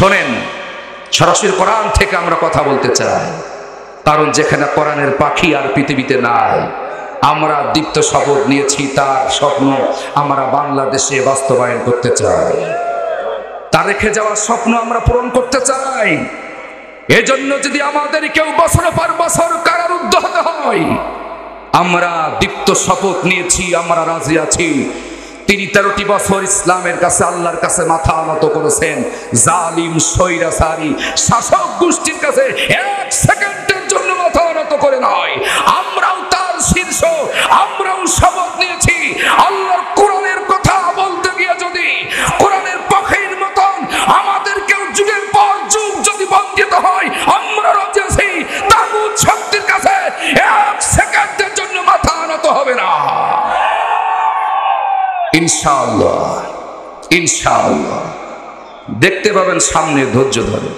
শোনেন, সরাসরি কোরআন থেকে আমরা কথা বলতে চাই, কারণ যেখানে কোরআনের পাখি আর পৃথিবীতে নাই। আমরা দীপ্ত শপথ নিয়েছি, তার স্বপ্ন আমরা বাংলাদেশে বাস্তবায়ন করতে চাই, তার রেখে যাওয়ার স্বপ্ন আমরা পূরণ করতে চাই। এজন্য যদি আমাদের কেউ বছর পর বছর কারারুদ্ধ হতে হয়, আমরা দীপ্ত শপথ নিয়েছি, আমরা রাজি আছি। তিনি 13টি বছর ইসলামের কাছে, আল্লাহর কাছে মাথা নত করেছেন। জালিম স্বৈরাচারী শাসক গোষ্ঠীর কাছে এক সেকেন্ডের জন্য মাথা নত করে নয়। আমরাও তার শীর্ষ, আমরাও শপথ নিয়েছি আল্লাহর কোরআনের কথা বলতে গিয়ে যদি কোরআনের পাখির মতন আমাদেরকেও যুগের পর যুগ যদি বঞ্চিত হয়, আমরা রাজি আছি। তাগুত শক্তির কাছে এক সেকেন্ডের জন্য মাথা নত হবে না, ইনশাআল্লাহ। ইনশাআল্লাহ দেখতে পাবেন সামনে। ধৈর্য ধরে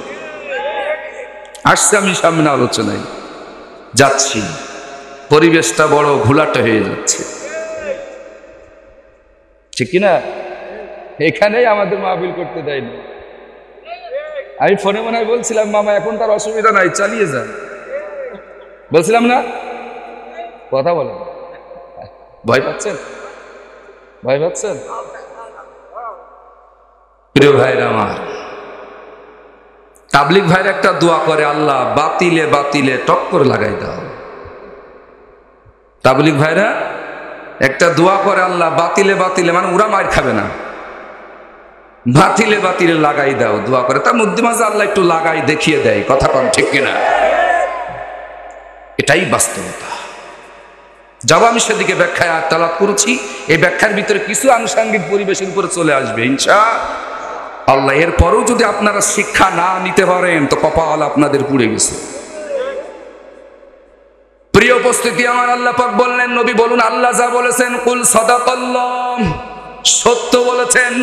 আসছে, আমি সামনে আলোচনায় যাচ্ছি। পরিবেশটা বড় ঘোলাটে হয়ে যাচ্ছে, ঠিক কিনা? এখানেই আমাদের মাহফিল করতে দেয় না। আমি ফোনে মনে হয় বলছিলাম, মামা এখন তার অসুবিধা নাই, চালিয়ে যান। বলছিলাম না? কথা বলেন। ভয় পাচ্ছেন? ভয় পাচ্ছেন? প্রিয় ভাইরা আমার, তাবলিগ ভাইরা একটা দোয়া করে, আল্লাহ বাতিলে বাতিলে টক্কর লাগাই দাও। তাবলিগ ভাইরা একটা দোয়া করে, আল্লাহ বাতিলে বাতিলে, মানে ওরা মার খাবে না, বাতিলে বাতিলে লাগাই দাও দোয়া করে। তার মধ্যে মাঝে আল্লাহ একটু লাগাই দেখিয়ে দেয়। কথা কন ঠিক কিনা? এটাই বাস্তবতা। যাব আমি সেদিকে ব্যাখ্যায় তালাত করেছি। এই ব্যাখ্যার ভিতরে কিছু আনুষঙ্গিক পরিবেশের উপরে চলে আসবে ইনশাআল্লাহ। এরপরেও যদি আপনারা শিক্ষা না নিতে পারেন তো কপাল আপনাদের পুড়ে গেছে। প্রিয় উপস্থিতি আমার, আল্লাহ পাক বললেন, নবী বলুন, আল্লাহ যা বলেছেন কুল সাদাকাল্লাহ, সত্য বলেছেন।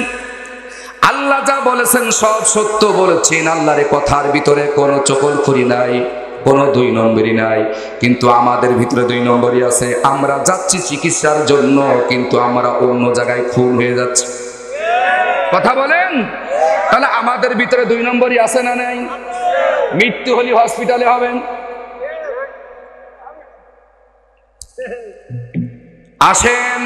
আল্লাহ যা বলেছেন সব সত্য বলেছেন। আল্লাহর কথার ভিতরে কোনো চকলখড়ি নাই, কোনো দুই নম্বরই নাই। কিন্তু আমাদের ভিতরে দুই নম্বরই আছে। আমরা যাচ্ছি চিকিৎসার জন্য, কিন্তু আমরা অন্য জায়গায় খুন হয়ে যাচ্ছি। কথা বলেন, তাহলে আমাদের ভিতরে দুই নম্বরই আছে না নাই? মৃত্যু হলে হসপিটালে হবেন। আসেন,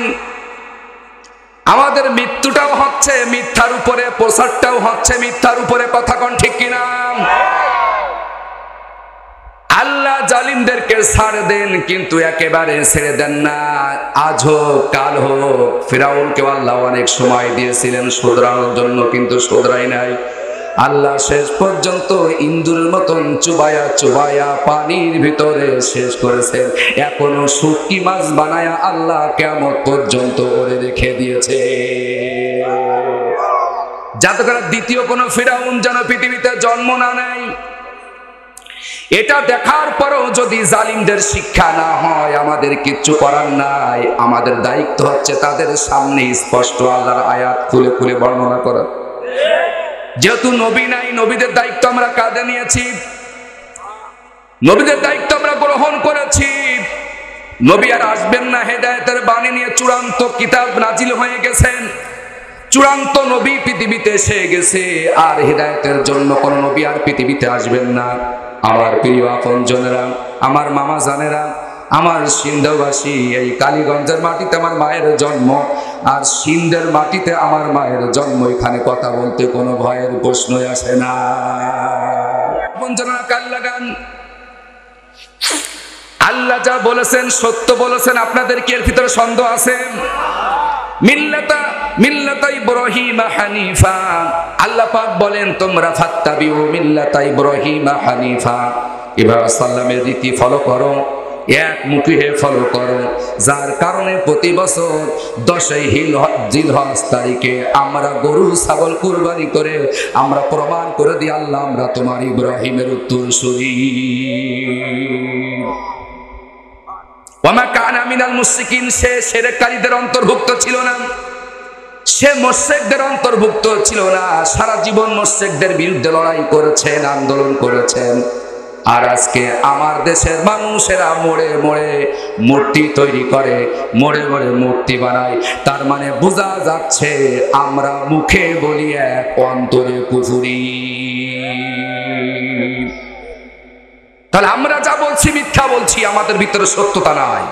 আমাদের মৃত্যুটাও হচ্ছে মিথ্যার উপরে, প্রচারটাও হচ্ছে মিথ্যার উপরে। কথা কোন ঠিক কিনা? আল্লাহ জালিমদেরকে ছাড় দেন, কিন্তু একেবারে ছেড়ে দেন না। আজ হোক কাল হোক, ফিরাউনকেও আল্লাহ অনেক সময় দিয়েছিলেন শুধরানোর জন্য, কিন্তু শুধরাই নাই। আল্লাহ শেষ পর্যন্ত ইন্দুরের মতন চুবায়া চুবায়া পানির ভিতরে শেষ করেছেন। এখনো শুটকি মাছ বানায়া আল্লাহ কিয়ামত পর্যন্ত ওরে রেখে দিয়েছে, যাতে করে দ্বিতীয় কোন ফিরাউন যেন পৃথিবীতে জন্ম না নেয়। এটা দেখার পরেও যদি জালিমদের শিক্ষা না হয়, আমাদের কিচ্ছু করার নাই। আমাদের দায়িত্ব হচ্ছে তাদের সামনে স্পষ্ট আল্লাহর আয়াত খুলে খুলে বর্ণনা করা। যেহেতু নবী নাই, নবীদের দায়িত্ব আমরা কাঁধে নিয়েছি, নবীদের দায়িত্ব আমরা গ্রহণ করেছি। নবী আর আসবেন না, হেদায়েতের বাণী নিয়ে চূড়ান্ত কিতাব নাজিল হয়ে গেছেন, চূড়ান্ত নবী পৃথিবীতে এসে গেছে। আর হেদায়েতের জন্য কোন নবী আর পৃথিবীতে আসবেন না। আমার প্রিয় আপনজনেরা, আমার মামা জানেরা, আমার সিন্ধবাসী, এই কালীগঞ্জের মাটিতে আমার মায়ের জন্ম, আর সিন্ধের মাটিতে আমার মায়ের জন্ম। এখানে কথা বলতে কোনো ভয়ের প্রশ্নই আসে না। আপনজনেরা কাল লাগান, আল্লাহ যা বলেছেন সত্য বলেছেন। আপনাদের কি এর ভিতরে সন্দেহ আছে? মিল্লাতা ইব্রাহিম হানিফা, আল্লাহ পাক বলেন তোমরা ফাত্তাবিউ মিল্লাতা ইব্রাহিম হানিফা, ইব্রাহিম সাল্লামের রীতি ফলো করো, একমুখী হয়ে ফলো করো। যার কারণে প্রতি বছর 10 জিলহজ তারিখে আমরা গরু ছাগল কুরবানি করে আমরা প্রমাণ করে দিই, আল্লাহ আমরা তোমার ইব্রাহিমের উত্তরসূরি। ওয়া মা কানা মিনাল মুশরিকিন, সে শিরককারীদের অন্তর্ভুক্ত ছিল না, সে মুশরিকদের অন্তর্ভুক্ত ছিল না। সারা জীবন মুশরিকদের বিরুদ্ধে লড়াই করেছেন, আন্দোলন করেছেন। আর আজকে আমার দেশের মানুষেরা মোড়ে মোড়ে মূর্তি তৈরি করে, মোড়ে মোড়ে মূর্তি বানায়। তার মানে বোঝা যাচ্ছে আমরা মুখে বলি এক, অন্তরে কুফরি। তাহলে আমরা যা বলছি মিথ্যা বলছি, আমাদের ভিতরে সত্যতা নাই,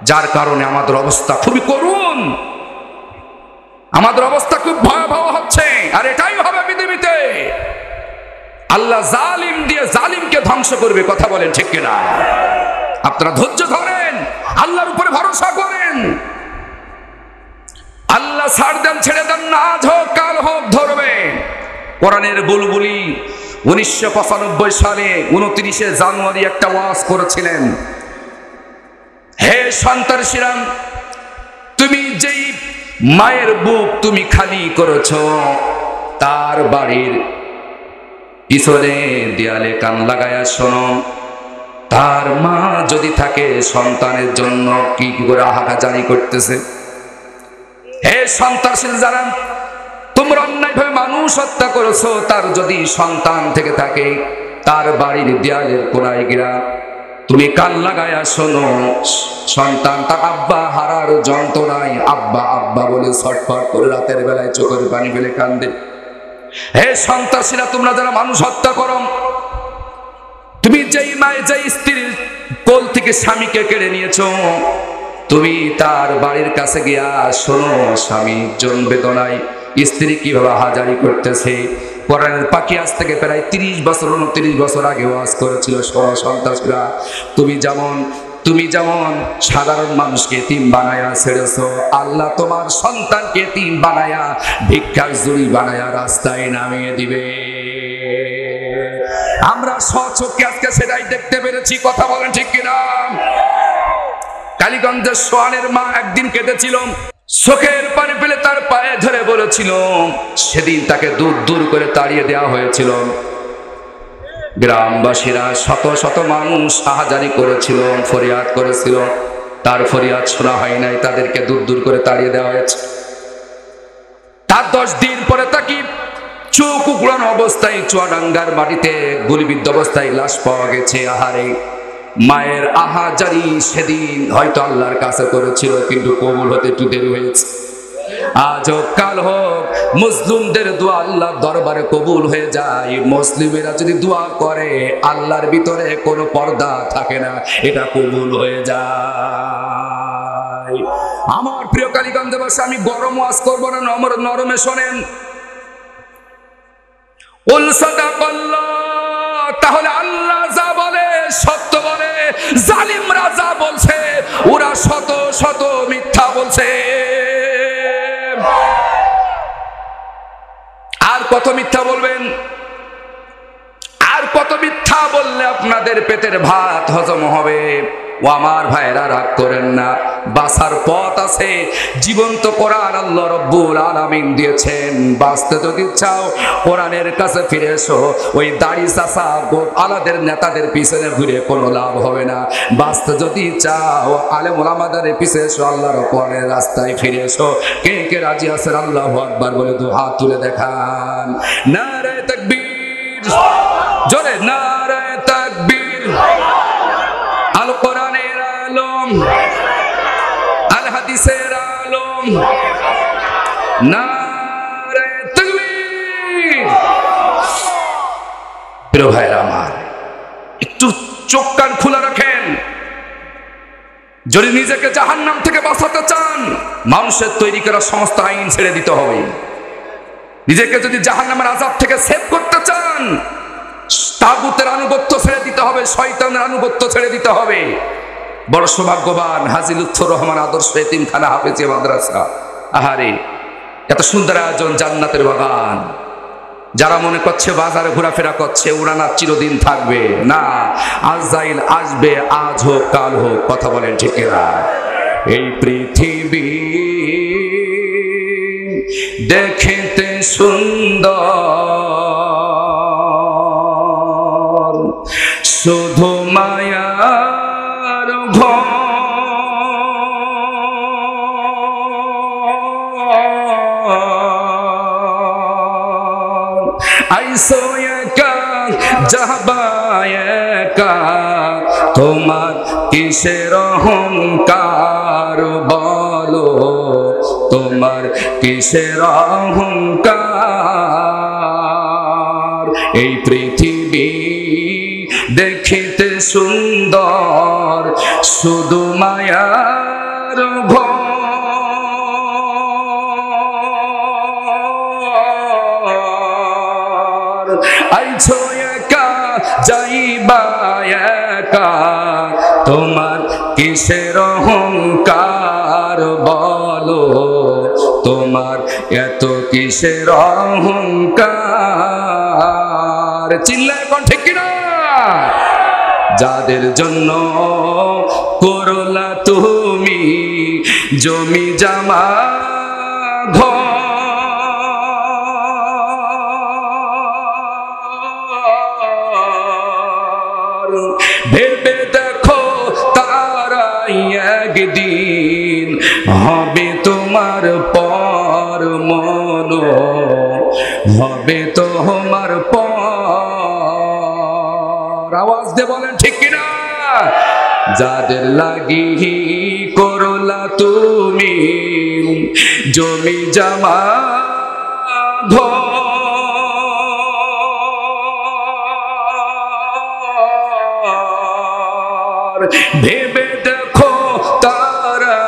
যার কারণে আমাদের অবস্থা খুবই করুণ, আমাদের অবস্থা খুব ভয়াবহ হচ্ছে। আর এটাই হবে পৃথিবীতে। আল্লাহ জালিম দিয়ে জালিমকে ধ্বংস করবে, কথা বলেন ঠিক কিনা? আপনারা ধৈর্য ধরেন, আল্লাহর উপরে ভরসা করেন। আল্লাহ ছাড় দেন, ছেড়ে দেন না, আজ হোক কাল হোক ধরবে। কোরআনের বুলবুলি 1995 সালে 29শে জানুয়ারি একটা ওয়াজ করেছিলেন, হে সন্ত্রাসীরা, তুমি যেই মায়ের বুক তুমি খালি করেছো, তার বাড়ির পিছনে দেয়ালে কান লাগায়া শোনো, তার মা যদি থাকে সন্তানের জন্য কি করে হাহাকারি করতেছে। হে সন্ত্রাসী যারা, তোমরা অন্যায়ভাবে মানুষ হত্যা করেছো, তার যদি সন্তান থেকে থাকে, তার বাড়ির দেয়ালের কোনায় গিরা তুমি কান লাগায়া শোনো, সন্তান তার আব্বা হারার যন্ত্রণায় আব্বা আব্বা বলে ছটফট করে রাতের বেলায় চোখের পানি ফেলে কান্দে। হে সন্ত্রাসীরা, তোমরা যারা মানুষ হত্যা করো, তুমি যেই মায়ে যেই স্ত্রীর কোল থেকে স্বামীকে কেড়ে নিয়েছো, তুমি তার বাড়ির কাছে গিয়া শোনো স্বামীর জন বেদনায় স্ত্রী কিভাবে হাজারি করতেছে। কোরআনের পাখি আজ থেকে প্রায় 30 বছর 29 বছর আগে ওয়াজ করেছিল, সন্ত্রাসীরা তুমি যেমন সাধারণ মানুষকে এতিম বানায়া ছেড়েছো, আল্লাহ তোমার সন্তানকে এতিম বানায়া ভিক্ষার জুড়ি বানায়া রাস্তায় নামিয়ে দিবে। আমরা স্বচক্ষে আজকে সেটাই দেখতে পেরেছি, কথা বলেন ঠিক কিনা? কালীগঞ্জের সোয়ানের মা একদিন কেঁদেছিল, চোখের পানি ফেলে তার পায়ে ধরে বলেছিল, সেদিন তাকে দূর দূর করে তাড়িয়ে দেওয়া হয়েছিল। গ্রামবাসীরা শত শত মানুষ আহাজারি করেছিল, ফরিয়াদ করেছিল, তার ফরিয়াদ শোনা হয় নাই, তাদেরকে দূর দূর করে তাড়িয়ে দেওয়া হয়েছে। তার 10 দিন পরে তাকে চোখ উকুড়ানো অবস্থায় চুয়াডাঙ্গার মাটিতে গুলিবিদ্ধ অবস্থায় লাশ পাওয়া গেছে। আহারে, মায়ের আহাজারি সেদিন হয়তো আল্লাহর কাছে করেছিল, কিন্তু কবুল হতে একটু দেরি হয়েছে। আজ হোক কাল হোক মুসলিমদের দোয়া আল্লাহর দরবারে কবুল হয়ে যায়। মুসলিমেরা যদি দোয়া করে, আল্লাহর ভিতরে কোনো পর্দা থাকে না, এটা কবুল হয়ে যায়। আমার প্রিয় কালীগঞ্জবাসী, আমি গরম ওয়াজ করবো না, নরমে শোনেন। তাহলে আল্লাহ যা বলে সত্য বলে, জালিমরা যা বলছে ওরা শত শত মিথ্যা বলছে। আর কত মিথ্যা বলবেন? আর কত মিথ্যা বললে আপনাদের পেটের ভাত হজম হবে? ও আমার ভাইরা, রাগ করেন না, বাঁচার পথ আছে। জীবন্ত কোরআন আল্লাহ রব্বুল আলামিন দিয়েছেন। বাঁচতে যদি চাও কোরআনের কাছে ফিরে এসো। ওই দাড়ি চাচা আলাদের নেতাদের পিছনে ঘুরে কোনো লাভ হবে না। বাঁচতে যদি চাও আলেম ওলামাদের পিছনে এসো, আল্লাহর কোরআনের রাস্তায় ফিরে এসো। কে কে রাজি আছেন আল্লাহু আকবার বলে দু হাত তুলে দেখান। নারে তাকবীর, জোরে নারে তাকবীর। আল কোরআনের আলম, আল হাদিসের আলম, নারে তাকবীর। প্রিয় ভাইরা আমার, একটু চোখ কান খোলা রাখেন। যদি নিজেকে জাহান্নাম থেকে বাঁচাতে চান, মানুষের তৈরি করা সমস্ত আইন ছেড়ে দিতে হবে। নিজেকে যদি জাহান্নামের আযাব থেকে সেভ করতে চান, তাগুতের আনুগত্য ছেড়ে দিতে হবে, শয়তানের আনুগত্য ছেড়ে দিতে হবে। বড় সৌভাগ্যবান হাজী লুৎফর রহমান আদর্শ এতিমখানা হাফেজিয়া মাদ্রাসা। আহারে, এত সুন্দর আয়োজন, জান্নাতের বাগান। যারা মনে করছে বাজারে ঘোরাফেরা করছে, ওরা না চিরদিন থাকবে না, আজরাইল আসবে, আজ হোক কাল হোক, কথা বলেন ঠিক না? এই পৃথিবী দেখতে সুন্দর, শুধু মায়ার ঘর। আইসো একা যাবা একা, তোমার কিসের অহংকার বলো, তোমার কিসের অহংকার। এই পৃথিবী দেখিতে সুন্দর, শুধু মায়ার ঘর। আইছো একা যাইবা একা, তোমার কিসের অহংকার বলো, তোমার এত কিসের অহংকার। চিল্লায় এখন ঠিক কিনা? যাদের জন্য করলা তুমি জমি জামা ঘর, ভেবে দেখো তারাই একদিন হবে তোমার পর, মন হবে তোমার পর। আওয়াজ দিয়ে বলেন ঠিক কিনা? যাদের লাগি করলা তুমি জমি জামা ঘর, ভেবে দেখো তারা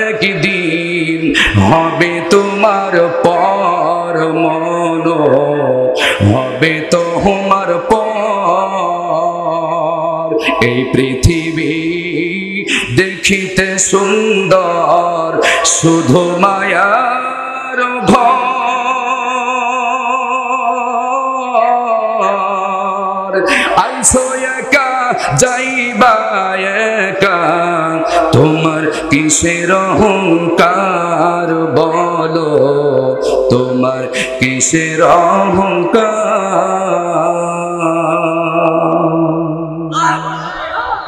একদিন হবে তোমার পর, মন হবে তোমার পর। এই পৃথিবী দেখিতে সুন্দর, শুধু মায়ার ঘর। আইছো একা যাইবা একা, তোমার কিসের অহংকার বলো, তোমার কিসের অহংকার।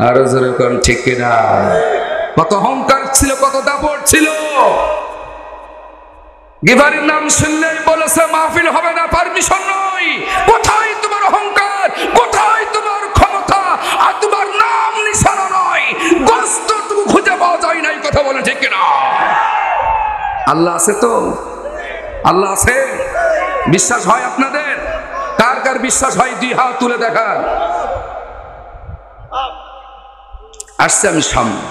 আরো জোরে কোন ঠিক কিনা? কত অহংকার ছিল, কত দাপট ছিল। গিবারের নাম শুনলেই বলেছে মাহফিল হবে না, পারমিশন নয়। কোথায় তোমার অহংকার, কোথায় তোমার ক্ষমতা, আর তোমার নাম নিশানা নয়, গোস্তটুকু খুঁজে পাওয়া যায় না। এই কথা বলে ঠিক কিনা? আল্লাহ আছে তো? আল্লাহ আছে? বিশ্বাস হয় আপনাদের? কার কার বিশ্বাস হয়? 2 হাত তুলে দেখান। আসছে আমি সামনে,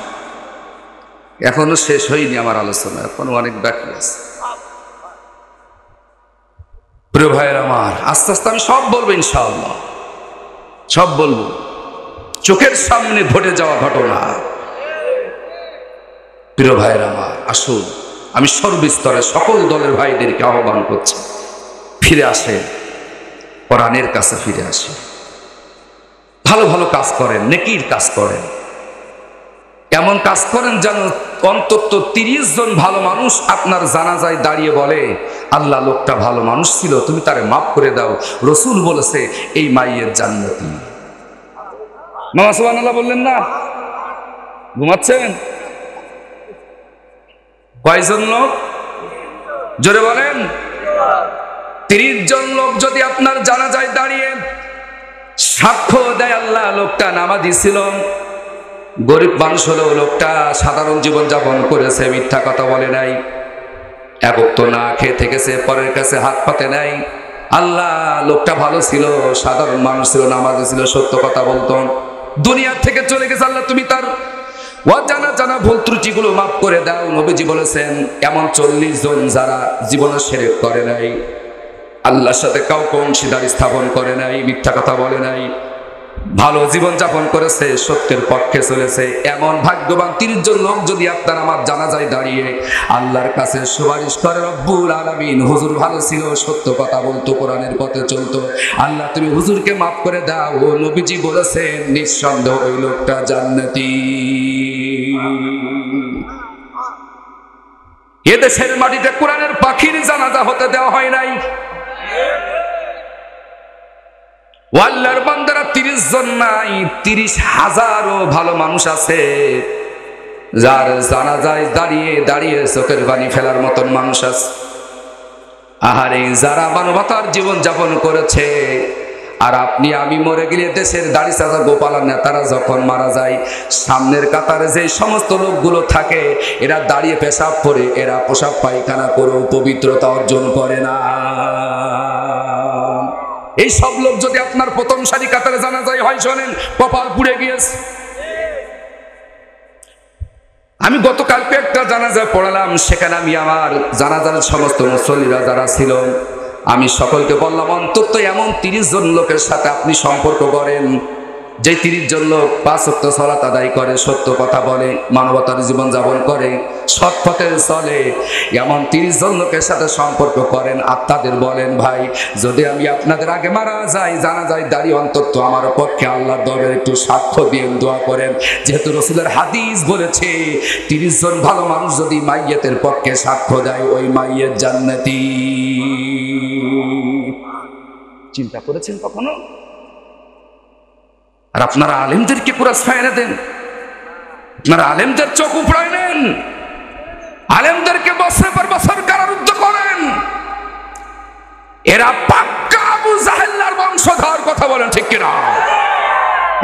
এখনো শেষ হয়নি আমার আলোচনা, এখনো অনেক বাকি আছে। প্রিয় ভাইয়ের আমার, আস্তে আস্তে আমি সব বলবো ইনশাআল্লাহ, সব বলবো। চোখের সামনে ঘটে যাওয়া ঘটনা। প্রিয় ভাইয়ের আমার, আসুন, আমি সর্বস্তরে সকল দলের ভাইদেরকে আহ্বান করছি, ফিরে আসে, কোরআনের কাছে ফিরে আসে, ভালো ভালো কাজ করেন, নেকির কাজ করেন, এমন কাজ করেন যেন অন্তত 30 জন ভালো মানুষ আপনার জানাজায় দাঁড়িয়ে বলে, আল্লাহ লোকটা ভালো মানুষ ছিল, তুমি তারে মাফ করে দাও, রসুল বলেছে এই মাইয়ের জান্নাতি। মামা সুবহানাল্লাহ বললেন না? ঘুমাচ্ছেন? কয়জন লোক? জোরে বলেন। 30 জন লোক যদি আপনার জানাজায় দাঁড়িয়ে সাক্ষ্য দেয়, আল্লাহ লোকটা নামাজি ছিল, গরিব মানুষ হলেও লোকটা সাধারণ জীবন যাপন করেছে, মিথ্যা কথা বলে নাই, এক ওয়াক্ত না খেয়ে থেকেছে, পরের কাছে হাত পাতে নাই, আল্লাহ লোকটা ভালো ছিল, সাধারণ মানুষ ছিল, নামাজি ছিল, সত্য কথা বলতো, দুনিয়ার থেকে চলে গেছে, আল্লাহ তুমি তার অজানা জানা ভুল ত্রুটিগুলো মাফ করে দাও। নবীজি বলেছেন এমন 40 জন যারা জীবনে শিরক করে নাই, আল্লাহর সাথে কাউকে অংশীদার স্থাপন করে নাই, মিথ্যা কথা বলে নাই, ভালো জীবন যাপন করেছে, সত্যের পক্ষে চলেছে, এমন ভাগ্যবান 30 জন লোক যদি আপনার আমার জানাজায় দাঁড়িয়ে আল্লাহর কাছে সুপারিশ করে, রব্বুল আলামিন হুজুর ভালো ছিল, সত্য কথা বলতো, কোরআনের পথে চলতো, আল্লাহ তুমি হুজুরকে মাফ করে দাও, ও নবীজি বলেছেন নিঃসন্দেহ ওই লোকটা জান্নাতি। এদেশের মাটিতে কোরআনের পাখির জানাজা হতে দেওয়া হয় নাই। আল্লাহর বান্দারা 30 জন নাই, 30,000ও ভালো মানুষ আছে, যার জানাজায় দাঁড়িয়ে দাঁড়িয়ে চোখের পানি ফেলার মতন মানুষ আছে। আহারে, যারা মানবতার জীবন যাপন করেছে, আর আপনি আমি মরে গেলে দেশের দাড়ি চাচা গোপালার নেতারা যখন মারা যায়, সামনের কাতারে যে সমস্ত লোকগুলো থাকে এরা দাঁড়িয়ে পেশাব করে, এরা পোশাক পায়খানা করেও পবিত্রতা অর্জন করে না। এই সব লোক যদি আপনার প্রথম সারি কাতারে জানাজায় হয়, শোনেন কপাল পুড়ে গিয়েছে। আমি গতকালকে একটা জানাজা পড়ালাম, সেখানে আমি আমার জানাজার সমস্ত মুসল্লিরা যারা ছিল আমি সকলকে বললাম, অন্তত এমন 30 জন লোকের সাথে আপনি সম্পর্ক করেন যে 30 জন লোক 5 ওয়াক্ত সালাত আদায় করে, সত্য কথা বলে, মানবতার জীবন যাপন করে, সৎ পথে চলে। এমন 30 জন লোকের সাথে সম্পর্ক করেন আর তাদের বলেন, ভাই যদি আমি আপনাদের আগে মারা যাই, জানা যায় দাঁড়িয়ে অন্তত আমার পক্ষে আল্লাহর দরবারে একটু সাক্ষ্য দিয়ে দোয়া করেন। যেহেতু রাসূলের হাদিস বলেছে 30 জন ভালো মানুষ যদি মাইয়েতের পক্ষে সাক্ষ্য দেয়, ওই মাইয়েত জান্নাতি। চিন্তা করেছেন কখনো? আর আপনারা আলেমদেরকে পুরো ছায়া দেন, আপনারা আলেমদের চোখ উপড়ায় নেন, আলেমদেরকে বছরের পর বছর কারারুদ্ধ করেন। এরা পাক্কা আবু জাহেলের বংশধর, কথা বলেন ঠিক কিনা?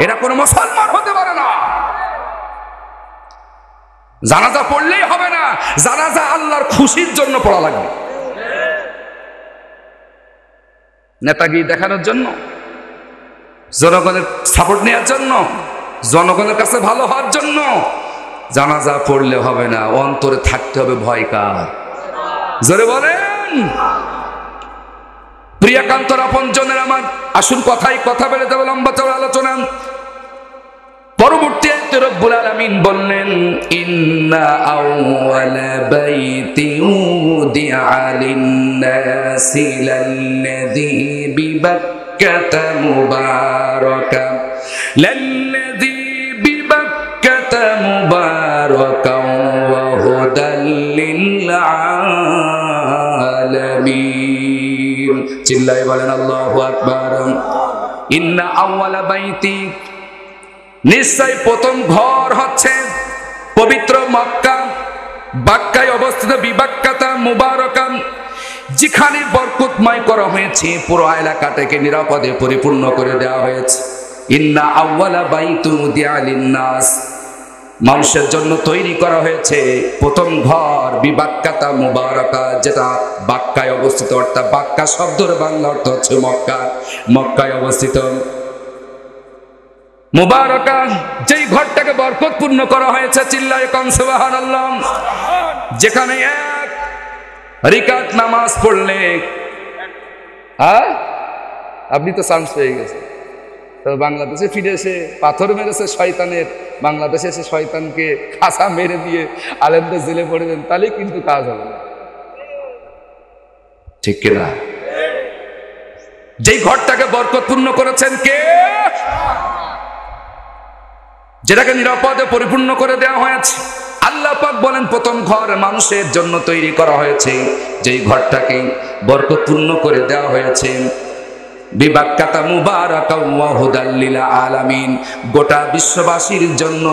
এরা কোনো মুসলমান হতে পারে না। জানাজা পড়লেই হবে না, জানাজা আল্লাহর খুশির জন্য পড়া লাগবে, নেতাগিরি দেখানোর জন্য, জনগণের সাপোর্ট নেওয়ার জন্য, জনগণের কাছে ভালো হওয়ার জন্য জানাজা পড়লে হবে না। অন্তরে থাকতে হবে ভয় কার? জোরে বলেন। প্রিয়াকান্তর আপনজনের আমার আসুন কথা বেড়ে যাবে, লম্বা চড়া আলোচনা। পরবর্তীতে রব্বুল আলামিন বললেন, ইন্না আউওয়ালা বাইতিন উদিআ লিন-নাসি লাল্লাযী বিবাক্কাতা মুবারাকান লাল্লাযী বিবাক্কাতা মুবারাকান ওয়া হুদাল লিল আলামিন। চিল্লায়ে বলেন আল্লাহু আকবার। ইন্না আউওয়ালা বাইতি, নিশ্চয় প্রথম ঘর হচ্ছে পবিত্র মক্কা, বাক্কায় অবস্থিত, বিবাক্কাতা মুবারাকান, যেখানে বরকতময় করা হয়েছে, পুরো এলাকাটাকে নিরাপদে পরিপূর্ণ করে দেওয়া হয়েছে। ইন্না আউওয়ালা বাইতু উদিআ লিন-নাস, মানুষের জন্য তৈরি করা হয়েছে প্রথম ঘর, বিবাক্কাতা মুবারাকা, যেটা বাক্কায় অবস্থিত, অর্থাৎ বাক্কা শব্দের বাংলা অর্থ হচ্ছে মক্কা, মক্কায় অবস্থিত। মুবারাকা, যেই ঘরটাকে বরকতপূর্ণ করা হয়েছে, চিল্লায়ে কোন সুবহানাল্লাহ। যেখানে এক রিকাত নামাজ পড়লে, আপনি তো চান্স পেয়ে গেছেন। তো বাংলাদেশে ফিরে এসে পাথর মেরেছে শয়তানের, বাংলাদেশে এসে শয়তানকে খাসা মেরে দিয়ে আলেমদের জেলে পড়ে দেন, তাহলে কিন্তু কাজ হবে না, ঠিক কিনা? যেই ঘরটাকে বরকতপূর্ণ করেছেন কে? যেটাকে নিরাপদে পরিপূর্ণ করে দেওয়া হয়েছে। আল্লাহ পাক বলেন প্রথম ঘর মানুষের জন্য তৈরি করা হয়েছে, যেই ঘরটাকে বরকতপূর্ণ করে দেওয়া হয়েছে। বিবাক্কাতা মুবারাকা ওয়া হুদাল লিল আলামিন, গোটা বিশ্ববাসীর জন্য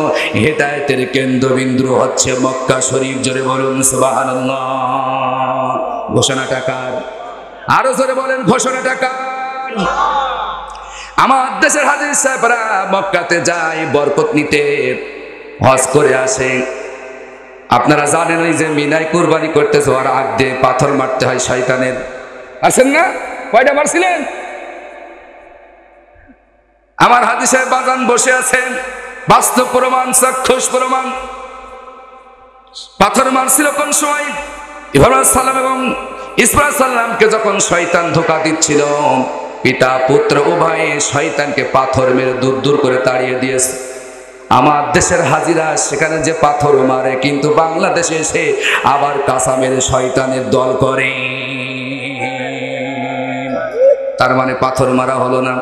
হেদায়েতের কেন্দ্রবিন্দু হচ্ছে মক্কা শরীফ। জোরে বলুন সুবহানাল্লাহ। ঘোষণাটা কার? আরো জোরে বলেন ঘোষণাটা কার? আমার দেশের হাজির সাহেবরা মক্কাতে যায় বরকত নিতে, হজ করে আসে। আপনারা জানেন ওই যে মিনায় কুরবানি করতে যাওয়ার আগে পাথর মারতে হয় শয়তানের, আছেন না? কয়টা মারছিলেন? আমার হাজি সাহেব বাজান বসে আছেন, বাস্তব প্রমাণ, চাক্ষুষ প্রমাণ। পাথর মারছিল কোন সময়? ইব্রাহিম সালাম এবং ইসমাঈল সালামকে যখন শয়তান ধোঁকা দিচ্ছিল, পিতা পুত্র উভয়ে শয়তানকে পাথর মেরে দূর দূর করে তাড়িয়ে দিয়েছে। আমার দেশের হাজিরা সেখানে যে পাথর মারে, কিন্তু বাংলাদেশে এসে আবার কাঁচা মেরে শয়তানের দল করে। তার মানে পাথর মারা হলো না।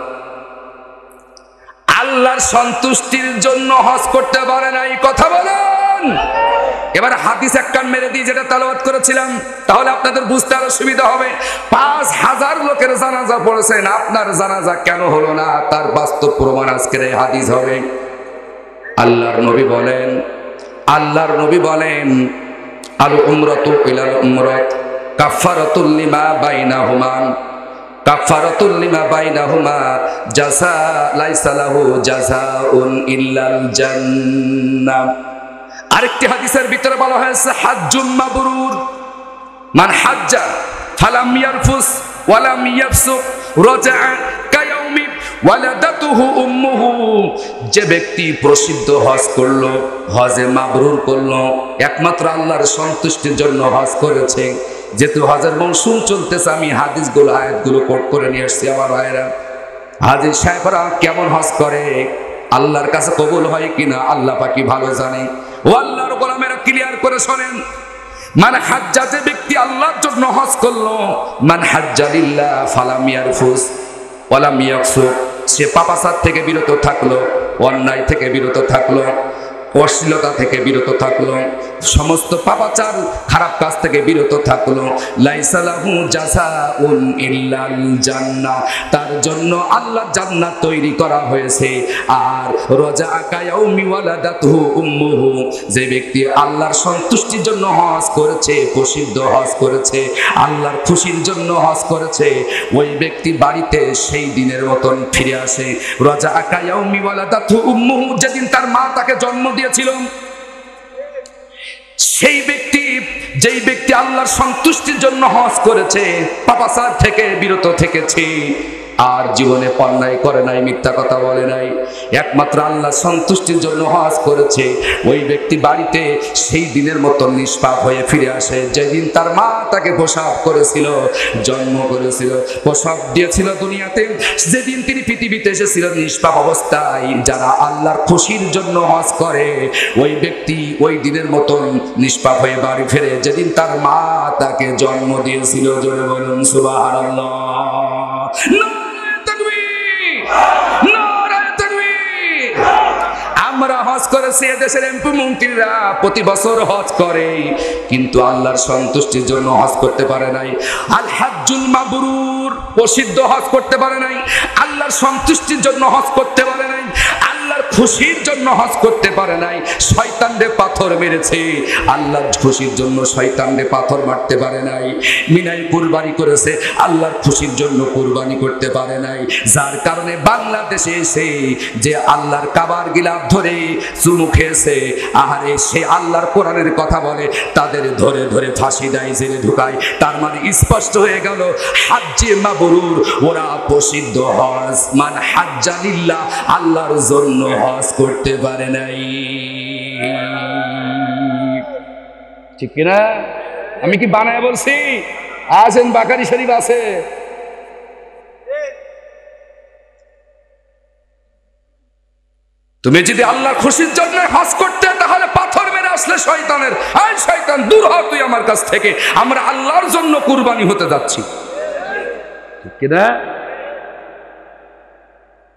আল্লাহর সন্তুষ্টির জন্য হজ করতে পারে না, এই কথা বলেন। এবার হাদিস একখান মেরে দিয়ে যেটা তেলাওয়াত করেছিলাম, তাহলে আপনাদের বুঝতে আরো সুবিধা হবে। 5000 লোকের জানাজা পড়েছেন, আপনার জানাজা কেন হলো না? তার বাস্তব প্রমাণ আজকের এই হাদিস হবে। আল্লাহর নবী বলেন আল উমরাতু ইলাল উমরাত কাফারাতুল লিমা বাইনাহুমা, কাফারাতুল লিমা বাইনাহুমা জাযা লাইসা লাহু জাযাউন ইল্লাল জান্নাহ। আরেকটি হাদিসের ভিতরে বলা হয়েছে হাজ্জুম মাবরুর, মান হাজ্জা ফালাম ইয়ারফুস ওয়ালাম ইয়াফসুক রাজা কায়াউমি ওয়ালাদাতুহু উম্মুহু। যে ব্যক্তি প্রসিদ্ধ হজ করলো, হজে মাবরুর করলো, একমাত্র আল্লাহর সন্তুষ্টির জন্য হজ করেছে। যেহেতু হজের মৌসুম চলতেছে, আমি হাদিসগুলো আয়াতগুলো কোট করে নিয়ে আসছি। আমার ভাইরা, হাজি সাহেবরা কেমন হজ করে, আল্লাহর কাছে কবুল হয় কিনা আল্লাহ পাকি ভালো জানে। ও আল্লাহর গোলামেরা ক্লিয়ার করে শোনেন, মান হাজ্জা, যে ব্যক্তি আল্লাহর জন্য হজ করলো, মান হাজ্জা লিল্লাহ ফালাম ইয়ারফুস ওয়ালাম ইয়াফসুক, সে পাপাচার থেকে বিরত থাকলো, অন্যায় থেকে বিরত থাকলো, অশ্লীলতা থেকে বিরত থাকলো, সমস্ত পাপাচার খারাপ কাজ থেকে বিরত থাকলো, লাইসা লাহু জাযাউন ইল্লাল জান্নাহ, তার জন্য আল্লাহ জান্নাত তৈরি করা হয়েছে। আর রাজা কায়াউমি ওয়ালাদাতুহু উম্মুহু, যে ব্যক্তি আল্লাহর সন্তুষ্টির জন্য হজ করেছে, প্রসিদ্ধ হজ করেছে, আল্লাহর খুশির জন্য হজ করেছে, ওই ব্যক্তি বাড়িতে সেই দিনের মতন ফিরে আসে। রাজা কায়াউমি ওয়ালাদাতুহু উম্মুহু, যেদিন তার মা তাকে জন্ম দিয়েছিল, সেই ব্যক্তি, যেই ব্যক্তি আল্লাহর সন্তুষ্টির জন্য হজ করেছে, পাপাচার থেকে বিরত থেকেছে, আর জীবনে অন্যায় করে নাই, মিথ্যা কথা বলে নাই, একমাত্র আল্লাহ সন্তুষ্টির জন্য হজ করেছে, ওই ব্যক্তি বাড়িতে সেই দিনের মতো নিষ্পাপ হয়ে ফিরে আসে। যেদিন তার মা তাকে প্রসব করেছিল, জন্ম করেছিল, প্রসব দিয়েছিল দুনিয়াতে, যেদিন তিনি পৃথিবীতে এসেছিল নিষ্পাপ অবস্থায়, যারা আল্লাহর খুশির জন্য হজ করে, ওই ব্যক্তি ওই দিনের মতন নিষ্পাপ হয়ে বাড়ি ফেরে, যেদিন তার মা তাকে জন্ম দিয়েছিল। জোরে বলুন সুবহানাল্লাহ। আমরা হজ করেছি, এদেশের এমপি মন্ত্রীরা প্রতি বছর হজ করে, কিন্তু আল্লাহর সন্তুষ্টির জন্য হজ করতে পারে নাই। আল হাজ্জুল মাবরুর, প্রসিদ্ধ হজ করতে পারে নাই, আল্লাহর সন্তুষ্টির জন্য হজ করতে পারে নাই, আল্লাহর খুশির জন্য হজ করতে পারে নাই। শয়তানরে পাথর মেরেছে, আল্লাহর খুশির জন্য শয়তানরে পাথর মারতে পারে নাই। মিনায় কুরবানি করেছে, আল্লাহর খুশির জন্য কুরবানি করতে পারে নাই। যার কারণে বাংলাদেশে এসে যে আল্লাহর কাবার গিলাফ ধরে চুমু খেয়েছে, আহারে সে আল্লাহর কোরআনের কথা বলে, তাদের ধরে ধরে ফাঁসি দেয়, জেলে ঢুকায়। তার মানে স্পষ্ট হয়ে গেল, হাজ্জে মাবরুর, ওরা প্রসিদ্ধ হজ, মান হাজ্জা লিল্লাহ, আল্লাহর জন্য হজ করতে পারে নাই। ঠিক কিনা? আমি কি বানায় বলছি? আছেন বাকারি শরীফ আছে। তুমি যদি আল্লাহর খুশির জন্য হজ করতে, তাহলে পাথর মেরে আসলে শয়তানের, আয় শয়তান দূর হ তুই আমার কাছ থেকে, আমরা আল্লাহর জন্য কুরবানি হতে যাচ্ছি। ঠিক কিনা?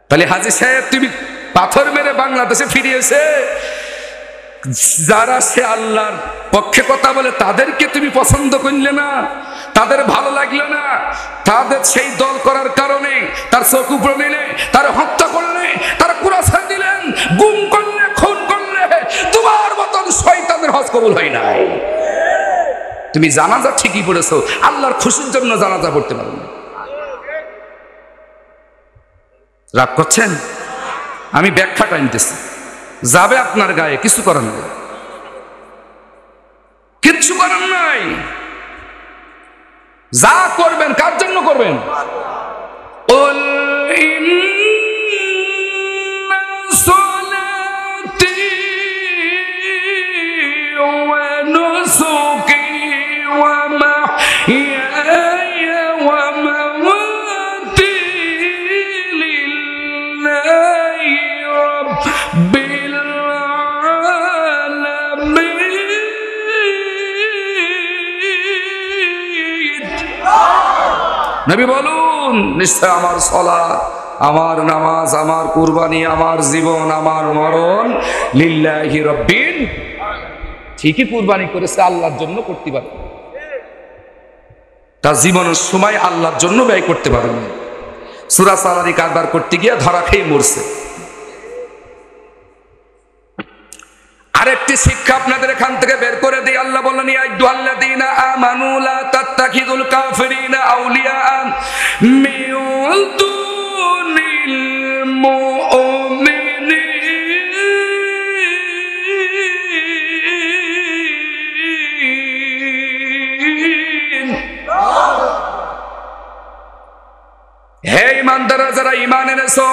তাহলে হাজী সাহেব, তুমি পাথর মেরে বাংলাদেশে ফিরিয়েছে, যারা সে আল্লাহর পক্ষে কথা বলে তাদেরকে তুমি পছন্দ করলে না, তাদের ভালো লাগলো না, তাদের সেই দল করার কারণে তার চোখ উপরে নিলে, তার হত্যা করলে, তার কুরাশা দিলেন, গুম করলে, খুন করলে, তোমার মতন শয়তানের হজ কবুল হয় নাই। তুমি জানাজা ঠিকই পড়েছো, আল্লাহর খুশির জন্য জানাজা পড়তে পারো না। রাগ করছেন? আমি ব্যাখ্যা টানতেছি, যাবে আপনার গায়ে, কিছু করার নেই, কিচ্ছু করার নাই। যা করবেন কার জন্য করবেন? নবী বলুন, নিশ্চয় আমার সালাত, আমার নামাজ, আমার কুরবানি, আমার জীবন, আমার মরণ লিল্লাহি রাব্বিল। ঠিকই কুরবানি করেছে, আল্লাহর জন্য করতে পারে, তার জীবনের সময় আল্লাহর জন্য ব্যয় করতে পারে না। সূরা সালারি কারবার করতে গিয়ে ধরা খেয়ে মরছে। আরেকটি শিক্ষা শিক্ষা আপনাদের এখান থেকে বের করে দিই। আল্লাহ বললেন, ইয়া আইয়ুহাল্লাযীনা আমানু লা তাত্তাখিযুল কাফিরিনা আউলিয়া মিন দুনিল মুমিনিন। হে ঈমানদাররা, যারা ঈমান এনেছো,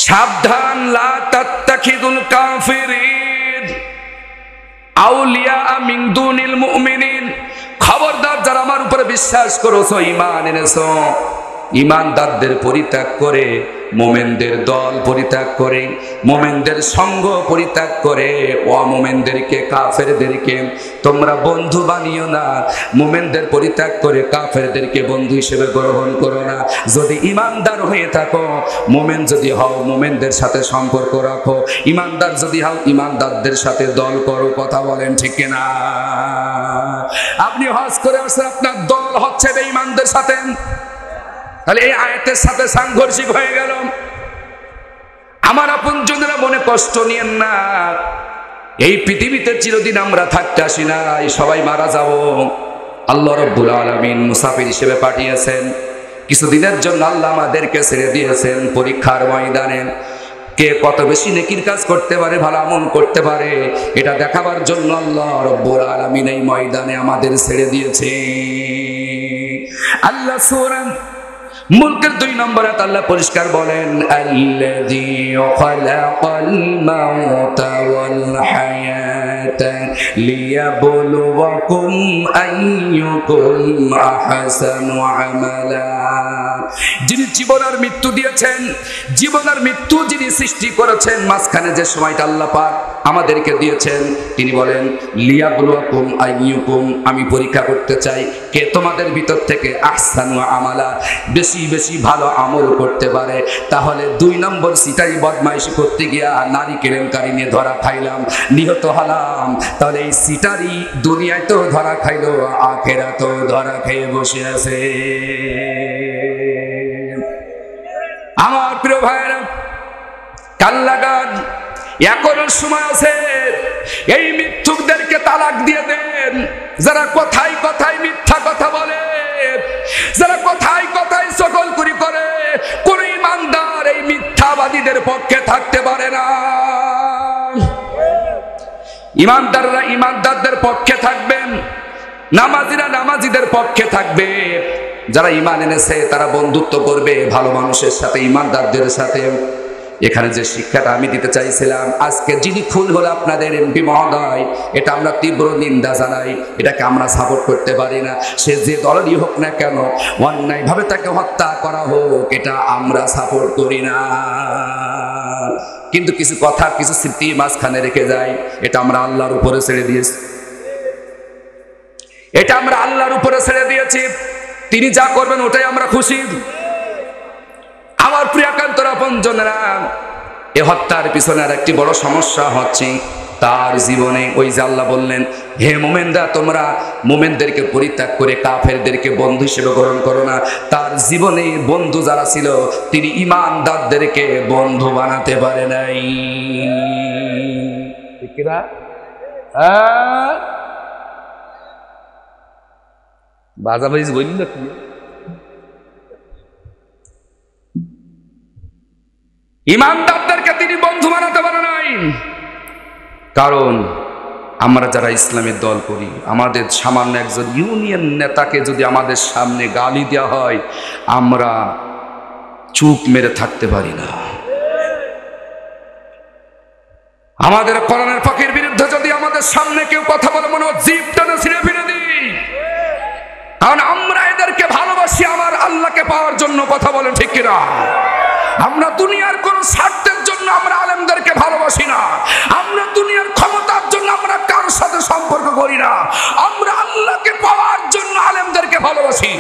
সাবধান, লা তাত্তাখিযুল কাফিরিন আউলিয়া মিন দুনিল মুমিনিন। খবরদার, যারা আমার উপরে বিশ্বাস করেছো, ঈমান এনেছো, ঈমানদারদের পরিত্যাগ করে, মুমিনদের দল পরিত্যাগ করে, মুমিনদের সঙ্গ পরিত্যাগ করে অমুমিনদেরকে, কাফেরদেরকে তোমরা বন্ধু বানিও না। মুমিনদের পরিত্যাগ করে কাফেরদেরকে বন্ধু হিসেবে গ্রহণ করো না। যদি ঈমানদার হয়ে থাকো, মুমিন যদি হও, মুমিনদের সাথে সম্পর্ক রাখো। ঈমানদার যদি হও, ঈমানদারদের সাথে দল করো। কথা বলেন ঠিক কিনা? আপনি হজ করে আসছেন, আপনার দল হচ্ছে বেঈমানদের সাথে, তাহলে এই আয়াতের সাথে সাংঘর্ষিক হয়ে গেল। আমার আপনজনেরা, মনে কষ্ট নিয়েন না। এই পৃথিবীতে চিরদিন আমরা থাকতে আসি না, সবাই মারা যাব। আল্লাহ রাব্বুল আলামিন মুসাফির হিসেবে পাঠিয়েছেন। কিছুদিনের জন্য আল্লাহ আমাদেরকে ছেড়ে দিয়েছেন পরীক্ষার ময়দানে। কে কত বেশি নেকির কাজ করতে পারে, ভালো আমল করতে পারে, এটা দেখাবার জন্য আল্লাহ রাব্বুল আলামিন এই ময়দানে আমাদের ছেড়ে দিয়েছে। আল্লাহ সূরা মুলকের 2 নম্বর আয়াত আল্লাহ পরিষ্কার বলেন, আল্লাযী খালাকাল মাউতা ওয়াল হায়াতা লিয়াবলুয়াকুম আইয়ুকুম আহসানু আমালা। যিনি জীবন আর মৃত্যু দিয়েছেন, জীবন আর মৃত্যু যিনি সৃষ্টি করেছেন, মাঝখানে যে সময়টা আল্লাহ পাক আমাদেরকে দিয়েছেন, তিনি বলেন লিয়াবলুয়াকুম আইয়ুকুম, আমি পরীক্ষা করতে চাই কে তোমাদের ভিতর থেকে আহসানু আমালা, বেশি বেশি ভালো আমল করতে পারে। তাহলে 2 নম্বর সিটাই বদমাইশি করতে গিয়া নারী কেলেঙ্কারি নিয়ে ধরা খাইলাম, নিহত হলাম। তাহলে এই সিটারি দুনিয়ায় তো ধরা খাইলো, আখেরাতেও ধরা খেয়ে বসে আছে। আমার প্রিয় ভাইরা, কাল্লাগান এখনো সময় আছে। এই মিথ্যুকদেরকে তালাক দিয়ে দেন, যারা কথায় কথায় মিথ্যা কথা বলে, যারা কথায় কথায় সকলকুরি করে। কোন ঈমানদার এই মিথ্যাবাদীদের পক্ষে থাকতে পারে না। ঈমানদাররা ঈমানদারদের পক্ষে থাকবেন, নামাজিরা নামাজিদের পক্ষে থাকবে। যারা ঈমান এনেছে তারা বন্ধুত্ব করবে ভালো মানুষের সাথে, ঈমানদারদের সাথে। এখানে যে শিক্ষাটা আমি দিতে চাইছিলাম, আজকে যিনি খুন হলো আপনাদের এমপি মহোদয়, এটা আমরা তীব্র নিন্দা জানাই। এটাকে আমরা সাপোর্ট করতে পারি না। সে যে দলেরই হোক না কেন, অন্যায়ভাবে তাকে হত্যা করা হোক, এটা আমরা সাপোর্ট করি না। কিন্তু কিছু কথা, কিছু স্মৃতি মাঝখানে রেখে যায়, এটা আমরা আল্লাহর উপরে ছেড়ে দিয়েছি। এটা আমরা আল্লাহর উপরে ছেড়ে দিয়েছি। তিনি যা করবেন ওটাই আমরা খুশি। আমার প্রিয়াকান্তর আপনজনেরা, এ হত্যার পিছনে আর একটি বড় সমস্যা হচ্ছে তার জীবনে। ওই যে আল্লাহ বললেন, হে মুমিনরা, তোমরা মুমিনদেরকে পরিত্যাগ করে কাফেরদেরকে বন্ধু হিসেবে গ্রহণ করো না। তার জীবনে বন্ধু যারা ছিল, তিনি ঈমানদারদেরকে বন্ধু বানাতে পারে নাই। বাজাবাইজ বললি না কি? ঈমানদারদেরকে তিনি বন্ধু বানাতে পারে নাই। কারণ আমরা যারা ইসলামের দল করি, আমাদের সামান্য একজন ইউনিয়ন নেতাকে যদি আমাদের সামনে গালি দেওয়া হয়, আমরা চুপ মেরে থাকতে পারি না। আমাদের কোরআনের পাখির বিরুদ্ধে যদি আমাদের সামনে কেউ কথা বলে, মনে হয় জিভ টেনে ছিঁড়ে ফিরে দিই। কারণ আমরা এদেরকে ভালোবাসি আমার আল্লাহকে পাওয়ার জন্য। কথা বলেন ঠিক কিনা? আমরা দুনিয়ার কোন স্বার্থের জন্য আমরা আলেমদেরকে ভালোবাসি না। আমরা দুনিয়ার ক্ষমতার জন্য আমরা কারোর সাথে সম্পর্ক করি না। আমরা আল্লাহকে পাওয়ার জন্য আলেমদেরকে ভালোবাসি।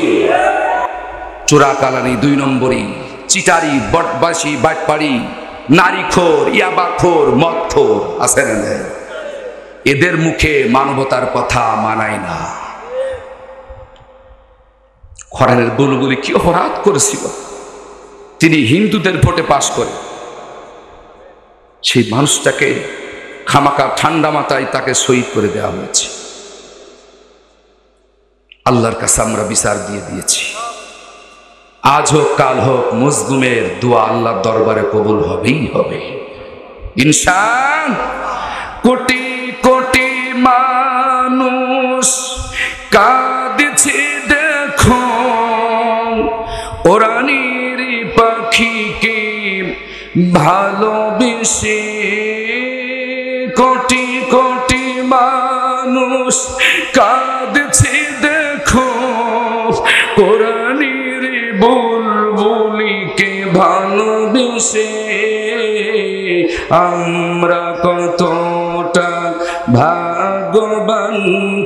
চোরাকালানি, 2 নম্বরই, চিটারি, বটবাসী, বাটপাড়ি, নারীখোর, ইয়াবাখোর, মদখোর আছে না, এদের মুখে মানবতার কথা মানায় না। কোরআনের বুলবুলি কি অপরাধ করেছিল, তিনি হিন্দুদের ভোটে পাশ করে সেই মানুষটাকে খামাকা ঠান্ডা মাথায় তাকে শহীদ করে দেওয়া হয়েছে। আল্লাহর কাছে আমরা বিচার দিয়ে দিয়েছি, আজ হোক কাল হোক মজলুমের দোয়া আল্লাহর দরবারে কবুল হবেই হবে ইনশাআল্লাহ। কোটি কোটি মানুষ কাঁদছে দেখো, ওরানির পাখিকে ভালোবেসে। কোটি কোটি মানুষ কাঁদছে দেখো, কোরআনের বুলবুলিকে ভালোবেসে। আমরা কতটা ভাগ্যবান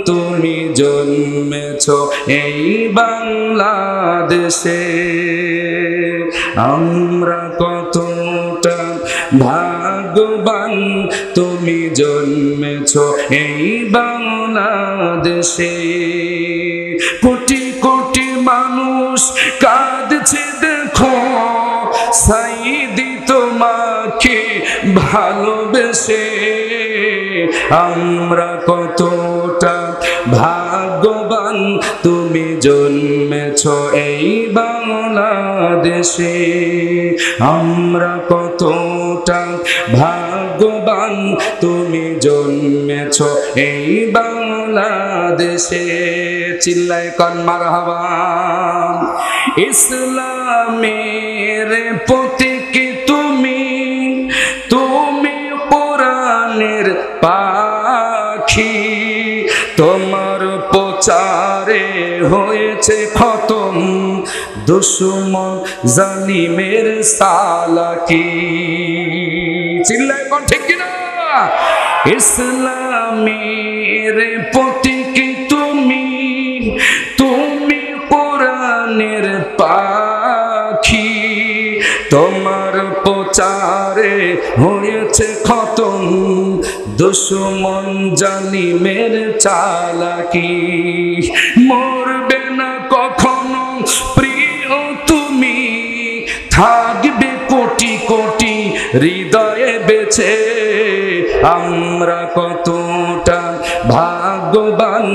তুমি জন্মেছ এই বাংলাদেশে। আমরা কতটা ভাগ্যবান তুমি জন্মেছ এই বাংলাদেশে। কোটি কোটি মানুষ কাঁদছে দেখো, সাইদি তোমাকে ভালোবেসে। আমরা কতটা ভাগ্যবান তুমি জন্মেছ এই বাংলাদেশে। আমরা কতটা ভাগ্যবান তুমি জন্মেছ এই বাংলাদেশে। চিল্লায় কান মারহাবা। ইসলামের প্রতীক তুমি, তুমি কোরআনের পাখি। তোমার প্রচারে হয়েছে খতম দুশমন জালিমের সালাকি। চিল্লায় কোন ঠিক কিনা? ইসলামের প্রতীক তুমি, তুমি কোরআনের পাখি। তোমার প্রচারে হয়েছে খতম দুশমন জালিমের চালাকি। মরবে না কখনো প্রিয় তুমি, থাকবে কোটি কোটি হৃদয়ে বেঁচে। আমরা কতটা ভাগ্যবান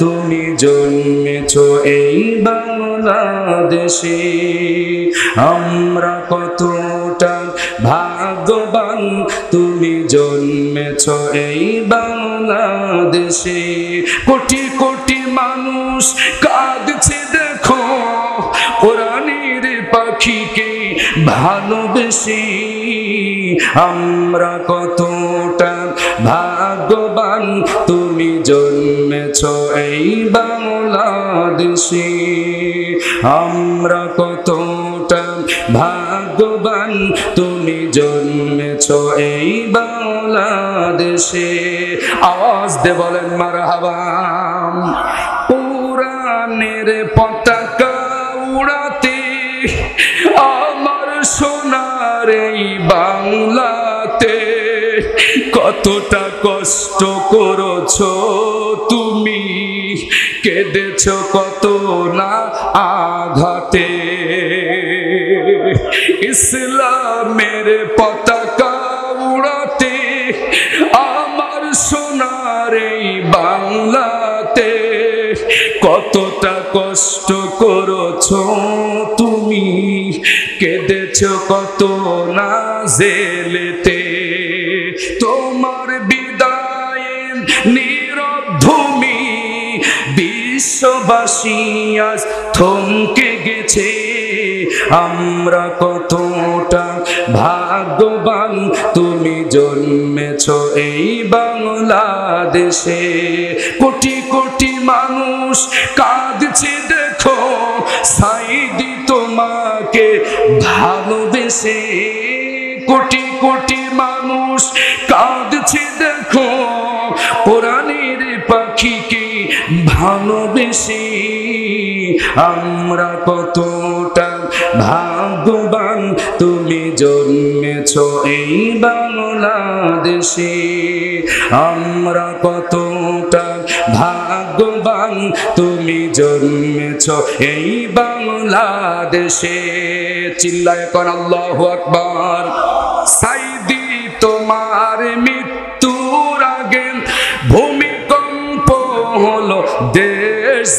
তুমি জন্মেছ এই বাংলাদেশে। আমরা কতটা ভাগ্যবান তুমি জন্মেছ এই বাংলাদেশে। কোটি কোটি মানুষ কাঁদছে দেখো, কোরআনের পাখিকে ভালোবেসে। আমরা কতটা ভাগ্যবান তুমি জন্মেছ এই বাংলাদেশে। আমরা কতটা ভাগ্যবান তুমি জন্মেছ এই বাংলাদেশে। আওয়াজ দে বলেন মারহাবা। কোরআনের পতাকা উড়াতে আমার সোনার এই বাংলাতে কতটা কষ্ট করেছো তুমি, কেঁদেছ কত না আঘাতে। ইসলামের পতাকা উড়াতে আমার সোনার এই বাংলাতে কতটা কষ্ট করেছো তুমি, কেঁদেছ কত না জেলেতে। তোমার বিদায়ে নীরব ভূমি বিশ্ববাসী আজ থমকে গেছে। আমরা কতটা ভাগ্যবান তুমি জন্মেছ এই বাংলাদেশে। কোটি কোটি মানুষ কাঁদছে দেখো, সাইদি তোমাকে ভালোবেসে। কোটি কোটি মানুষ কাঁদছে দেখো, কোরআনের পাখিকে ভালোবেসে। আমরা কতটা ভাগ্যবান তুমি জন্মেছ এই বাংলাদেশে। আমরা কতটা ভাগ্যবান তুমি জন্মেছ এই বাংলাদেশে। চিল্লায় কোন আল্লাহু আকবার। সাইদি তোমার মৃত্যু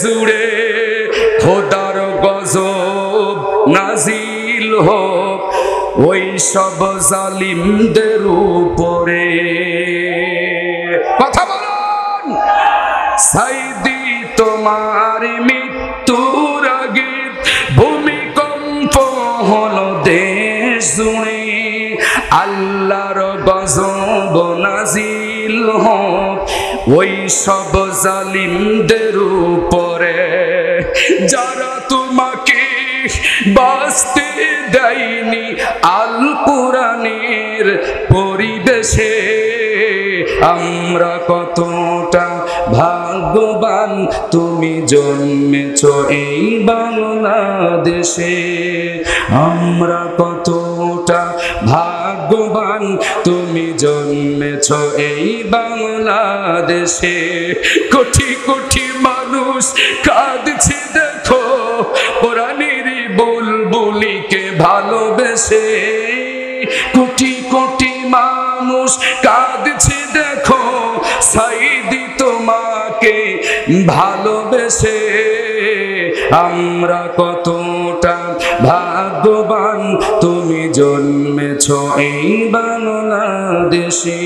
জুড়ে খোদার গজব নাজিল হোক ওই সব জালিমদের উপরে। কথা বলুন, সাইদি তোমার মৃত্যুর আগে ভূমিকম্প হলো দেশ জুড়ে, আল্লাহর গজব নাজিল হোক ওই সব জালিমদের উপরে। যারা তোমাকে বাঁচতে দেয়নি আল কোরআনের পরিবেশে, আমরা কতটা ভাগ্যবান তুমি জন্মেছ এই বাংলাদেশে। আমরা কতটা ভাগ্যবান তুমি জন্মেছ এই বাংলাদেশে। কোটি কোটি মানুষ কাঁদছে দেখো কোরআনের বুলবুলিকে ভালোবেসে। কোটি কোটি মানুষ কাঁদছে দেখো সাইদি তোমাকে ভালোবেসে। আমরা কতটা ভাগ্যবান তুমি জন্মেছ এই বাংলাদেশে।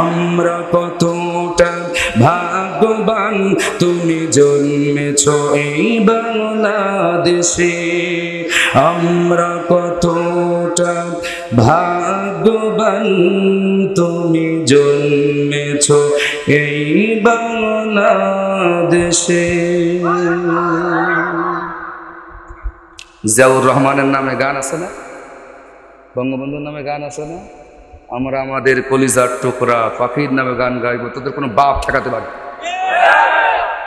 আমরা কতটা ভাগ্যবান তুমি জন্মেছ এই বাংলাদেশে। আমরা কতটা ভাগ্যবান তুমি জন্মেছ এই বাংলাদেশে। জিয়াউর রহমানের নামে গান আছে না, বঙ্গবন্ধুর নামে গান আছে না? আমরা আমাদের কলিজার টুকরা পাখির নামে গান গাইব, তোদের কোনো বাপ ঠেকাতে পারবে?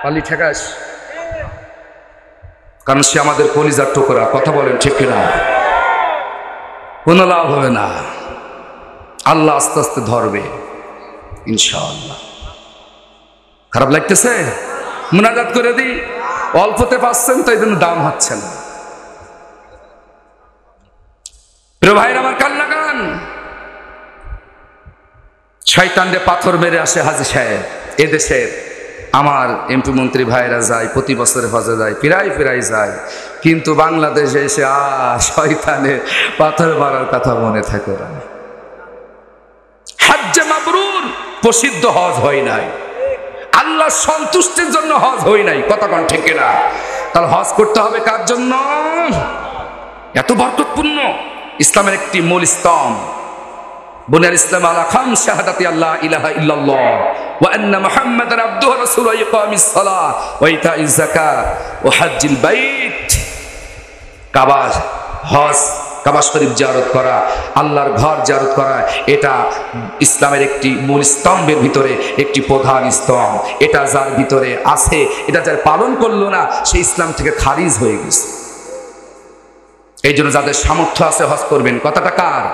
পালি ঠেকাস? কারণ সে আমাদের কলিজার টুকরা। কথা বলেন ঠিক কিনা? কোনো লাভ হবে না, আল্লাহ আস্তে আস্তে ধরবে ইনশাআল্লাহ। খারাপ লাগতেছে? মুনাজাত করে দিই, অল্পতে পাচ্ছেন তো এই জন্য দাম হচ্ছে না। প্রিয় ভাইরা আমার, কান লাগান। শয়তানরে পাথর মেরে আসে হাজী সাহেব। এদেশের আমার এমপি মন্ত্রী ভাইরা যায়, প্রতি বছরে হজে যায়, ফিরাই যায়, কিন্তু বাংলাদেশে এসে শয়তানে পাথর মারার কথা মনে থাকে না। হজ্জে মাবরুর প্রসিদ্ধ হজ হয় নাই, আল্লাহ সন্তুষ্টির জন্য হজ হয় নাই। কথা কোন ঠিক না? তাহলে হজ করতে হবে কার জন্য? এত বরকতপূর্ণ ইসলামের একটি মূল স্তম্ভ। বুনিয়াল ইসলাম আলা খামস শাহাদাতি আল্লাহ ইলাহা ইল্লাল্লাহ ওয়া আন্না মুহাম্মাদান আবদুহু ওয়া রাসূলুহু ওয়া ইকামিস সালাহ ওয়া ইতাইজ যাকাত ওয়া হজ্জিল বাইত। কাবা হজ, কাবা শরীফ জিয়ারত করা, আল্লাহর ঘর জিয়ারত করা, এটা ইসলামের একটি মূল স্তম্ভের ভিতরে একটি প্রধান স্তম্ভ। এটা যার ভিতরে আছে, এটা যার পালন করলো না, সে ইসলাম থেকে খারিজ হয়ে গেছে। এই জন্য যাদের সামর্থ্য আছে হজ করবেন। কথাটা কার?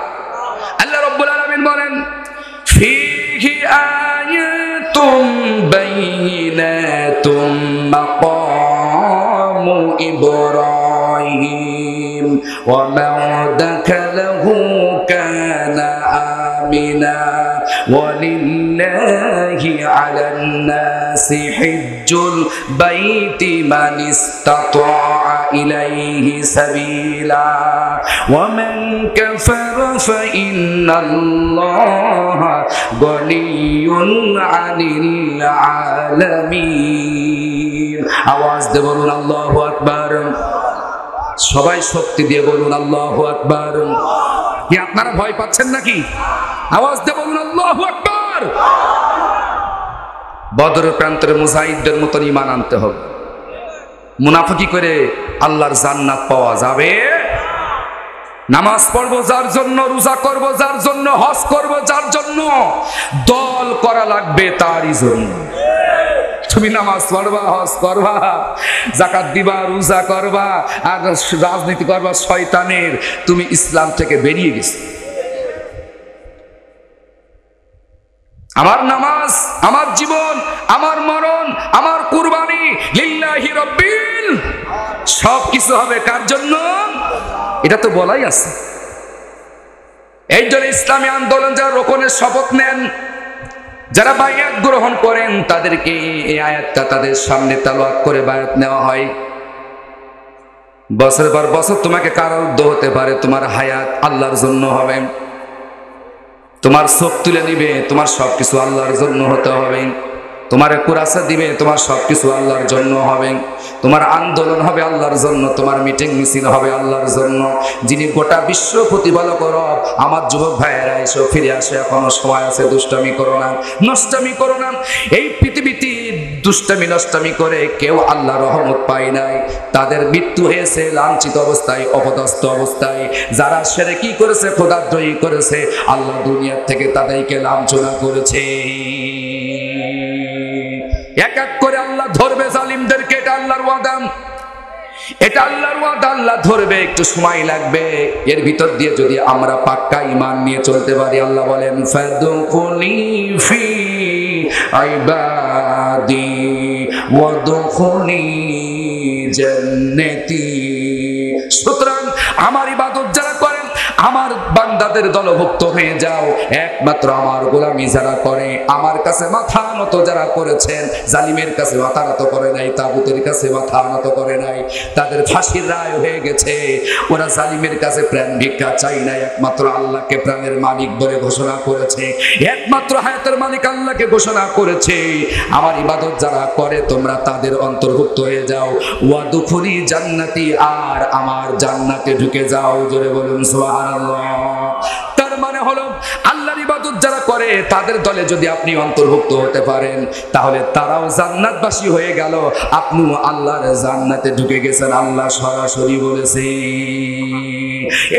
আল্লাহ রাব্বুল আলামিন বলেন, ফীহি আয়াতুম বাইনাতুম মাকামু ইব্রাহিম ওয়া মান দাখালাহু কানা আমিনা ওয়া লিল্লাহি আলান নাসি হিজ্জুল বাইতি মান ইসতাতাআ ইলাইহি সাবিলা ওয়া মান কাফারা ফাইন্নাল্লাহা গনিয়্যুন আনিল আলামিন। আওয়াজ দিয়ে বলুন আল্লাহু আকবার। সবাই শক্তি দিয়ে বলুন আল্লাহু আকবার। কি আপনারা ভয় পাচ্ছেন নাকি? আওয়াজ দিয়ে বলুন আল্লাহু আকবার। বদরের প্রান্তরে মুজাহিদদের মতন ঈমান আনতে হবে। মুনাফিকি করে আল্লাহর জান্নাত পাওয়া যাবে? নামাজ পড়বো যার জন্য, রোজা করবো যার জন্য, হজ করবো যার জন্য, দল করা লাগবে তারই জন্য। তুমি নামাজ পড়বা, হজ করবা, যাকাত দিবা, রোজা করবা, আর রাজনীতি করবা শয়তানের, তুমি ইসলাম থেকে বেরিয়ে গেছো। আমার নামাজ, আমার জীবন, আমার মরণ, আমার কুরবানি লিল্লাহি রাব্বিল, সব কিছু হবে কার জন্য? এটা তো বলাই আছে। এই জন্য ইসলামী আন্দোলন যারা রোকনের শপথ নেন, যারা বায়াত গ্রহণ করেন তাদেরকে এই আয়াতটা তাদের সামনে তেলাওয়াত করে বায়াত নেওয়া হয়। বছর পর বছর তোমাকে কারারুদ্ধ হতে পারে, তোমার হায়াত আল্লাহর জন্য হবে, তোমার চোখ তুলে নিবে, তোমার সবকিছু আল্লাহর জন্য হতে হবে, তোমার কুরাসা দিবে, তোমার সবকিছু আল্লাহর জন্য হবে, তোমার আন্দোলন হবে আল্লাহর জন্য, তোমার মিটিং মিছিল হবে আল্লাহর জন্য। যিনি গোটা বিশ্ব প্রতিপালক রব, আমার যুবক ভাইয়েরা এসো, ফিরে আসো, এখনো সময় আছে, দুষ্টামি করো না, নষ্টামি করো না। এই পৃথিবীতে দুষ্টামি নষ্টামি করে কেউ আল্লাহ রহমত পায় নাই, তাদের মৃত্যু হয়েছে লাঞ্ছিত অবস্থায়, অপদস্থ অবস্থায়। যারা শিরকি করেছে, খোদাদ্রোহী করেছে, আল্লাহ দুনিয়ার থেকে তাদেরকে লাঞ্ছনা করেছে। এক এক করে আল্লাহ ধরবে জালিমদেরকে, এটা আল্লাহর ওয়াদা, এটা আল্লাহর ওয়াদা। আল্লাহ ধরবে, একটু সময় লাগবে। এর ভিতর দিয়ে যদি আমরা পাক্কা ঈমান নিয়ে চলতে পারি, আল্লাহ বলেন ফাদখুলি ফি ইবাদি ওয়াদখুলি জান্নাতি। সুতরাং আমার ইবাদত যারা করেন, আমার বান্দাদের দলভুক্ত হয়ে যাও। একমাত্র আমার গোলামি যারা করে, আমার কাছে মাথা নত যারা করেছেন, জালিমের কাছে মাথা নত করে নাই, তাগুতের কাছে মাথা নত করে নাই, তাদের ফাঁসির রায় হয়ে গেছে। ওরা জালিমের কাছে প্রাণ ভিক্ষা চাই নাই, একমাত্র আল্লাহকে প্রাণের মালিক বলে ঘোষণা করেছে, একমাত্র হায়াতের মালিক আল্লাহকে ঘোষণা করেছে। আমার ইবাদত যারা করে, তোমরা তাদের অন্তর্ভুক্ত হয়ে যাও। ওয়াদখুলি জান্নাতি, আর আমার জান্নাতে ঢুকে যাও। জোরে বলুন সুবহানাল্লাহ। তার মানে হলো আল্লাহর ইবাদত যারা করে, তাদের দলে যদি আপনি অন্তর্ভুক্ত হতে পারেন, তাহলে তারাও জান্নাতবাসী হয়ে গেল, আপনিও আল্লাহর জান্নাতে ঢুকে গেছেন। আল্লাহ সরাসরি বলেছে।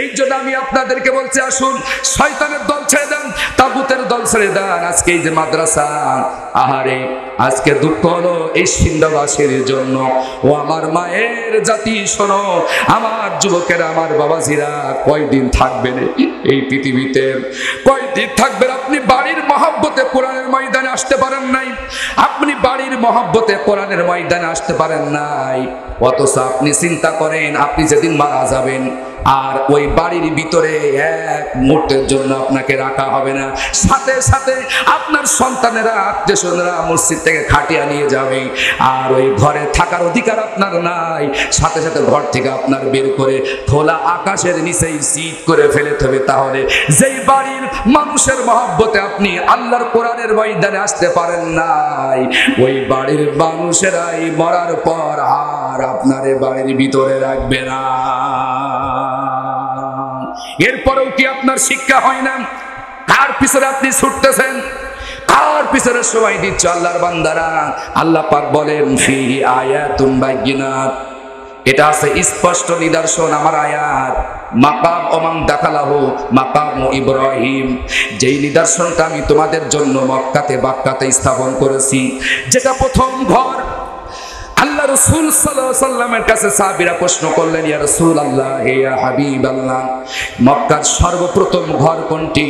এই জন্য আমি আপনাদেরকে বলছি, আসুন শয়তানের দল ছেড়ে দেন, তাগুতের দল ছেড়ে দেন। আজকে এই যে মাদ্রাসা, আহারে আজকে দুঃখ হলো এই সিন্দাবাসীর জন্য। ও আমার মায়ের জাতি, শোনো, আমার যুবকেরা, আমার বাবাজিরা, কয়দিন থাকবেন এই পৃথিবীতে? কয়দিন থাকবেন? আপনি বাড়ির মহব্বতে কোরআনের ময়দানে আসতে পারেন নাই, আপনি বাড়ির মহব্বতে কোরআনের ময়দানে আসতে পারেন নাই, অথচ আপনি চিন্তা করেন আপনি যেদিন মারা যাবেন, আর ওই বাড়ির ভিতরে এক মুহূর্তের জন্য আপনাকে রাখা হবে না। সাথে সাথে আপনার সন্তানেরা, আত্মীয়স্বজনরা মসজিদ থেকে খাটিয়া নিয়ে যাবে, আর ওই ঘরে থাকার অধিকার আপনার নাই। সাথে সাথে ঘর থেকে আপনার বের করে খোলা আকাশের নিচেই সিট করে ফেলতে হবে। তাহলে যেই বাড়ির মানুষের মহব্বতে আপনি আল্লাহর কোরআনের ময়দানে আসতে পারেন নাই, ওই বাড়ির মানুষেরাই মরার পর আর আপনার বাড়ির ভিতরে রাখবে না। এরপরেও কি আপনার শিক্ষা হয় না? কার পিছনে আপনি ছুটতেছেন? কার পিছনে সময় দিচ্ছ? আল্লাহর বান্দারা, আল্লাহ পাক বলেন ফিহি আয়াতুন বাইয়িনাত, এটা আছে স্পষ্ট নিদর্শন, আমার আয়াত। মাকাম ওমান দাখালাহু মাকাম ইব্রাহিম, যেই নিদর্শনটা আমি তোমাদের জন্য মক্কাতে বাক্কাতে স্থাপন করেছি, যেটা প্রথম ঘর। আল্লাহ রাসূল সাল্লাল্লাহু আলাইহি সাল্লামের কাছে সাহাবীরা প্রশ্ন করলেন, ইয়া রাসূলুল্লাহ, হে হাবিবাল্লাহ, মক্কার সর্বপ্রথম ঘর কোনটি?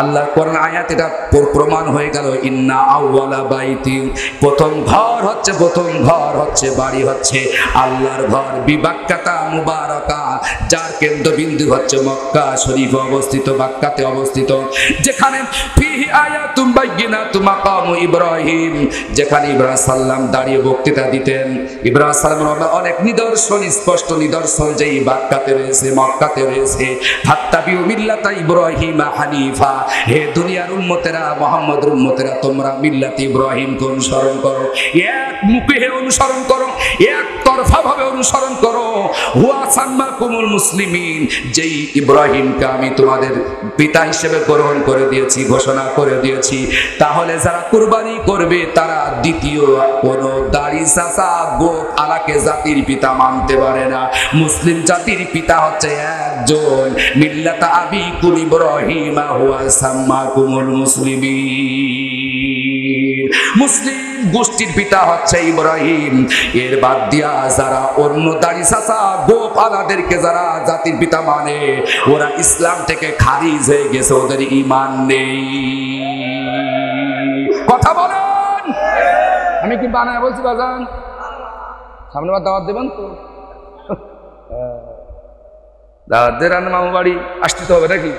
আল্লাহর কোরআন আয়াত এটা প্রমাণ হয়ে গেল। ইন্না আউওয়ালা বাইতি, প্রথম ঘর হচ্ছে বাড়ি হচ্ছে আল্লাহর ঘর, বিবাক্কাতা মুবারাকা, যার কেন্দ্রবিন্দু হচ্ছে মক্কা শরীফ অবস্থিত, বাক্কাতে অবস্থিত, যেখানে ফিহি আয়াতুম বাইয়িনাতুম মাকামু ইব্রাহিম, যেখানে ইব্রাহিম সাল্লাম দাঁড়িয়ে বক্তৃতা দিতেন। ইব্রাহিম সাল্লামের অনেক নিদর্শন, স্পষ্ট নিদর্শন যেই বাক্কাতে রয়েছে, মক্কাতে রয়েছে। ফাত্তাবিউ মিল্লাতা ইব্রাহিম হানিফা, হে দুনিয়ার উম্মতেরা, মুহাম্মদের উম্মতেরা, তোমরা মিল্লাতে ইব্রাহিমকে অনুসরণ করো, এক মুখে অনুসরণ করো, এক তরফা ভাবে অনুসরণ করো। হুয়া সাম্মাকুমুল মুসলিমিন, যেই ইব্রাহিমকে আমি তোমাদের পিতা হিসেবে গ্রহণ করে দিয়েছি, ঘোষণা করে দিয়েছি। তাহলে যারা কুরবানি করবে, তারা দ্বিতীয় কোন দাড়ি চাচা গোপ আলাকে জাতির পিতা মানতে পারে না। মুসলিম জাতির পিতা হচ্ছে একজন, মিল্লাতা আবিকুম ইব্রাহিম হুয়া সাম্মাকুমুল মুসলিমিন, মুসলিম গোষ্ঠীর পিতা হচ্ছে ইব্রাহিম। এর বাদ দিয়া যারা অন্য দাড়ি চাচা গোপ আলাদেরকে যারা জাতির পিতা মানে, ওরা ইসলাম থেকে খারিজ হয়ে গেছে, ওদের ঈমান নেই। কথা বলেন, আমি কি বানায় বলছি বাজান? সামনে বার দাওয়াত দেবেন তো? দাওয়াত দে, রান্না মামু বাড়ি আসতে তো হবে নাকি?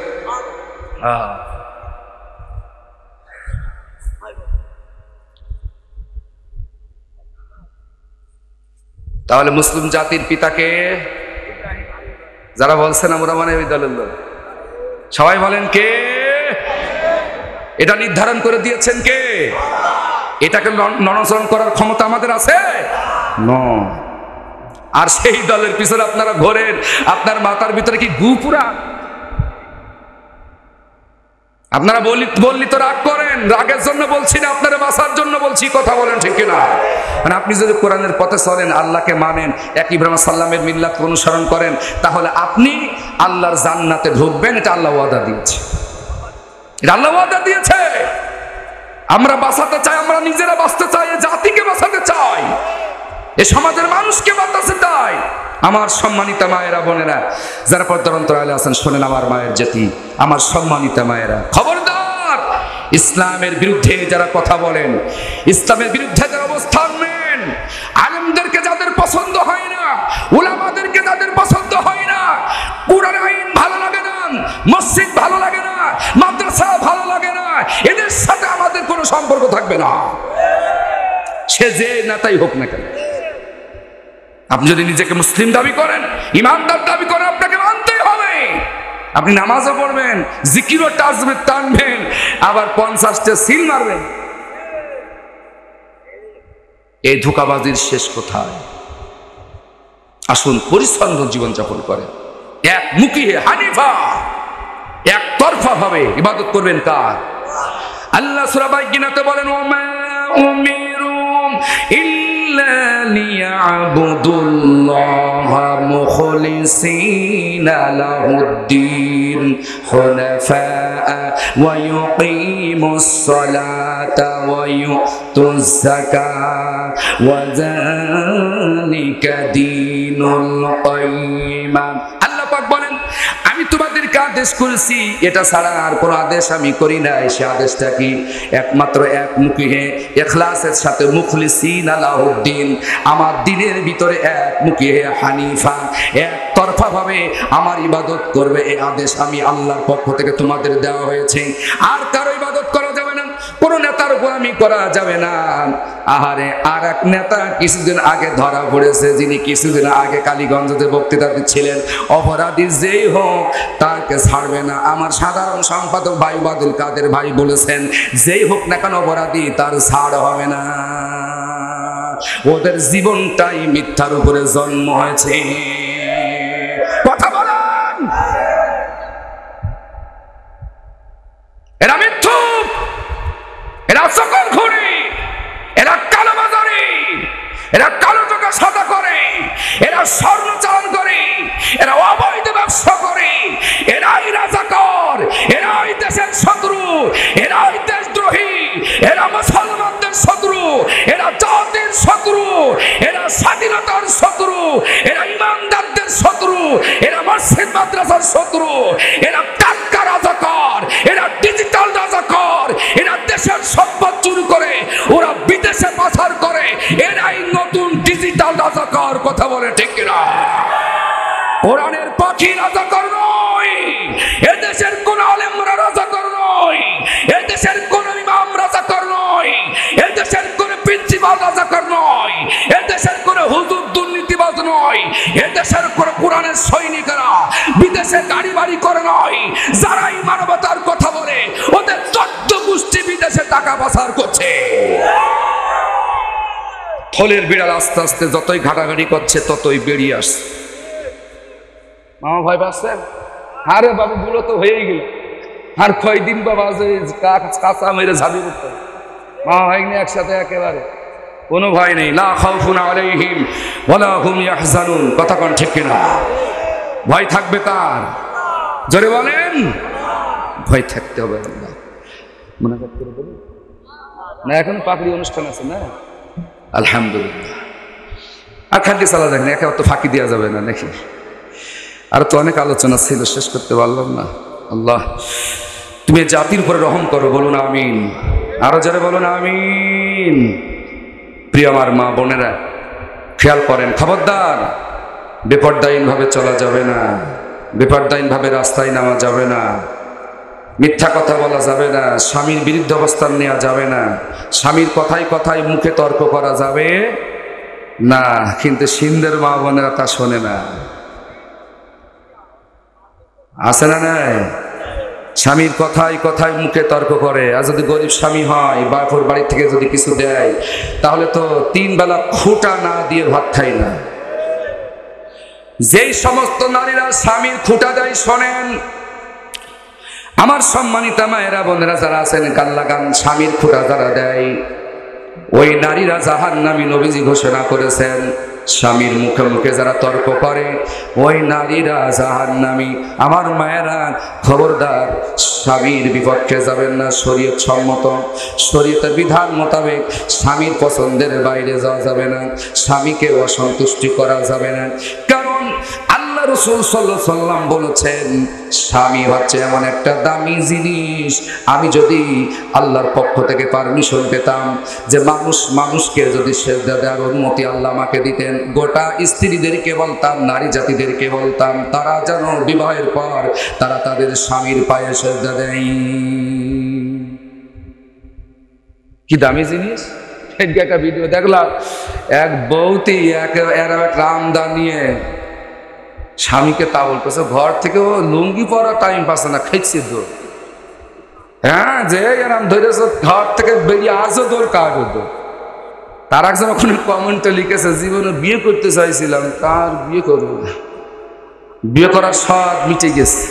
তাহলে মুসলিম জাতির পিতাকে যারা বলছেন আমরা মানে ওই দলের লোক, সবাই বলেন কে? এটা নির্ধারণ করে দিয়েছেন কে? এটাকে নড়াচড়া করার ক্ষমতা আমাদের আছে? আর সেই দলের পিছনে আপনারা ঘোরেন, আপনার মাথার ভিতরে কি গু পুরা? আপনারা বললি তো রাগ করেন, রাগের জন্য বলছি না, আপনারা বাঁচার জন্য বলছি, কথা বলেন ঠিক কিনা? মানে আপনি যদি কোরআনের পথে চলেন, আল্লাহকে মানেন, এক ইব্রাহিম সাল্লামের মিল্লাতকে অনুসরণ করেন, তাহলে আপনি আল্লাহর জান্নাতে ঢুকবেন। এটা আল্লাহ ওয়াদা দিয়েছে, এটা আল্লাহ ওয়াদা দিয়েছে। আমরা বাঁচাতে চাই, আমরা নিজেরা বাঁচতে চাই, জাতিকে বাঁচাতে চাই, এ সমাজের মানুষকে বাঁচাতে চাই। আমার সম্মানিতা মায়েরা, বোনেরা, যারা পর্দার অন্তরালে আছেন, শোনেন আমার মায়ের জাতি, আমার সম্মানিতা মায়েরা, খবরদার! ইসলামের বিরুদ্ধে যারা কথা বলেন, ইসলামের বিরুদ্ধে যারা অবস্থান নেন, আলেমদেরকে যাদের পছন্দ হয় না, উলামাদেরকে যাদের পছন্দ হয় না, কুরআন আইন ভালো লাগে না, মসজিদ ভালো লাগে না, মাদ্রাসা ভালো লাগে না, এদের সাথে আমাদের কোনো সম্পর্ক থাকবে না, সে যে নেতাই হোক না কেন। আপনি যদি নিজেকে মুসলিম দাবি করেন, ইমানদার দাবি করেন, আপনাকে মানতেই হবে। আপনি নামাজও পড়বেন, জিকিরও টানবেন, আবার 50টা সিল মারবেন। এই ধোঁকাবাজির শেষ কোথায়? আসুন পরিচ্ছন্ন জীবনযাপন করেন, একমুখী হানিফা, একতরফা ভাবে ইবাদত করবেন কার? আল্লাহ সূরা বাইয়িনাতে বলেন, ওমা উমিরু ইল্লা লিয়াবুদুল্লাহা মুখলিসিনা লাহুদ্দিন হুনাফা ওয়া ইউকিমুস সালাতা ওয়া ইউতুজ যাকাতা ওয়া যালিকা দীনুল কাইয়্যিম। আল্লাহ পাক বলেন, আমি তোমাদেরকে আদেশ করেছি, এটা ছাড়া আর কোনো আদেশ আমি করি নাই। সে আদেশটা কি? একমাত্র একমুখী হে ইখলাসের সাথে মুখলিসিনা লাহুদ্দিন, আমার দ্বীনের ভিতরে একমুখী হে হানিফা, একতরফা ভাবে আমার ইবাদত করবে। এই আদেশ আমি আল্লাহর পক্ষ থেকে তোমাদের দেওয়া হয়েছে। আর কারো ইবাদত করা যাবে না, কোনো নেতার উপর আমি করা যাবে না। আহারে, আর এক নেতা কিছুদিন আগে ধরা পড়েছে, যিনি কিছুদিন আগে কালীগঞ্জে বক্তৃতা দিচ্ছিলেন, অপরাধী যেই হোক তাকে ছাড়বে না। আমার সাধারণ সম্পাদক ভাই বাদুল কাদের ভাই বলেছেন, যেই হোক না কেন অপরাধী, তার ছাড় হবে না। ওদের জীবনটাই মিথ্যার উপরে জন্ম হয়েছে। কথা বলেন, এরা মিথ্যুক, এরা সকল ঘুরে, এরা কালোবাজারি, এরা কালো টাকা সাদা করে, এরা স্বর্ণ চালান করে, এরা অবৈধ ব্যবসা করে, এরাই রাজাকার, এরাই দেশের শত্রু, এরাই দেশদ্রোহী, এরা মুসলমানদের শত্রু, এরা জাতির শত্রু, এরা স্বাধীনতার শত্রু, এরা ইমানদারদের শত্রু, এরা মসজিদ মাদ্রাসার শত্রু, এরা টাটকা রাজাকার, এরা ডিজিটাল রাজাকার, এরা দেশের সম্পদ চুরি করে ওরা বিদেশে পাচার করে, এরাই নতুন ডিজিটাল রাজাকার। কথা বলে ঠিক কিনা? কোরআনের পাখি রাজাকার নয়, এদেশের কোন আলেমরা রাজাকার নয়, এদেশের কোন ইমাম রাজাকার নয়, এদেশের কোন প্রিন্সিপাল রাজাকার নয়, এদেশের কোন হুজুর দুর্নীতিবাজ নয়, এদেশের কোন কোরআনের সৈনিকেরা বিদেশে গাড়ি বাড়ি করে নয়। যারাই মানবতার কথা বলে, ওদের 14 গোষ্ঠী বিদেশে টাকা পাচার করছে। থলের বিড়াল আস্তে আস্তে যতই ঘাটাঘাটি করছে ততই বেরিয়ে আসছে। মামা ভয় পাচ্ছেন? আরে বাবু, গুলো তো হয়েই গেল, আর কয়দিন বাবা কাঁচা মেরে ঝাঁপি করতে। মামা ভাই নিয়ে একসাথে একেবারে কোনো ভয় নেই। লা খাউফুন আলাইহিম ওয়ালা হুম ইয়াহজানুন। কথা কোন ঠিক কিনা? ভয় থাকবে কার? জোরে বলেন। ভয় থাকতে হবে আল্লাহ। মনে করতে বলুন না, এখন পাকড়ি অনুষ্ঠান আছে না? আলহামদুলিল্লাহ। আর খাদ্য চালা যাক না, একে অত ফাঁকি দেওয়া যাবে না নাকি? আর তো অনেক আলোচনা ছিল, শেষ করতে পারলাম না। আল্লাহ, তুমি জাতির উপরে রহম করো, বলুন আমিন। আরো যারা বলুন আমিন। প্রিয় আমার মা বোনেরা, খেয়াল করেন, খবরদার, বেপরদায়ীন ভাবে চলা যাবে না, বেপরদায়ীন ভাবে রাস্তায় নামা যাবে না, মিথ্যা কথা বলা যাবে না, স্বামীর বিরুদ্ধে অবস্থান নেওয়া যাবে না, স্বামীর কথায় কথায় মুখে তর্ক করা যাবে না, কিন্তু সিন্ধের মা বোনেরা তা শোনে না। আছে না নাই? স্বামীর কথায় কথায় মুখে তর্ক করে। আর যদি গরিব স্বামী হয়, বাপর বাড়ি থেকে যদি কিছু দেয়, তাহলে তো 3 বেলা খুঁটা না দিয়ে ভাত খাই না। যেই সমস্ত নারীরা স্বামীর খুঁটা দেয়, শোনেন আমার সম্মানিতা মায়েরা বোনেরা যারা আছেন, কান লাগান, স্বামীর খুঁটা যারা দেয় ওই নারীরা জাহান্নামী। নবীজি ঘোষণা করেছেন, স্বামীর মুখে মুখে যারা তর্ক করে ওই নারীরা জাহান্নামী। আমার মায়েরা খবরদার, স্বামীর বিপক্ষে যাবেন না। শরীয়ত সম্মত, শরীয়তের বিধান মোতাবেক স্বামীর পছন্দের বাইরে যাওয়া যাবে না, স্বামীকে অসন্তুষ্টি করা যাবে না। কারণ আল্লাহ রাসূল সাল্লাল্লাহু আলাইহি ওয়াসাল্লাম বলেছেন, স্বামী হচ্ছে এমন একটা দামি জিনিস। আমি যদি আল্লাহর পক্ষ থেকে পারমিশন পেতাম যে মানুষকে যদি সেজদা দেওয়ার অনুমতি আল্লাহ আমাকে দিতেন, গোটা স্ত্রীদেরকে বলতাম, নারী জাতিদেরকে বলতাম, তারা যেন বিবাহের পর তারা তাদের স্বামীর পায়ে সেজদা দেয়। কি দামি জিনিস! একটা ভিডিও দেখলাম, এক বউতি এক রামদা নিয়ে স্বামীকে তা বলতেছে, ঘর থেকে ও লুঙ্গি পরা টাইম পাচ্ছে না, খাইছে তো। হ্যাঁ, যে এরাম ধরেছ ঘর থেকে বেরিয়ে আসো, তোর কাজ হতো। তার একজন ওখানে কমেন্টে লিখেছে, জীবনে বিয়ে করতে চাইছিলাম, তার বিয়ে করবো না, বিয়ে করার স্বাদ মিটে গেছে।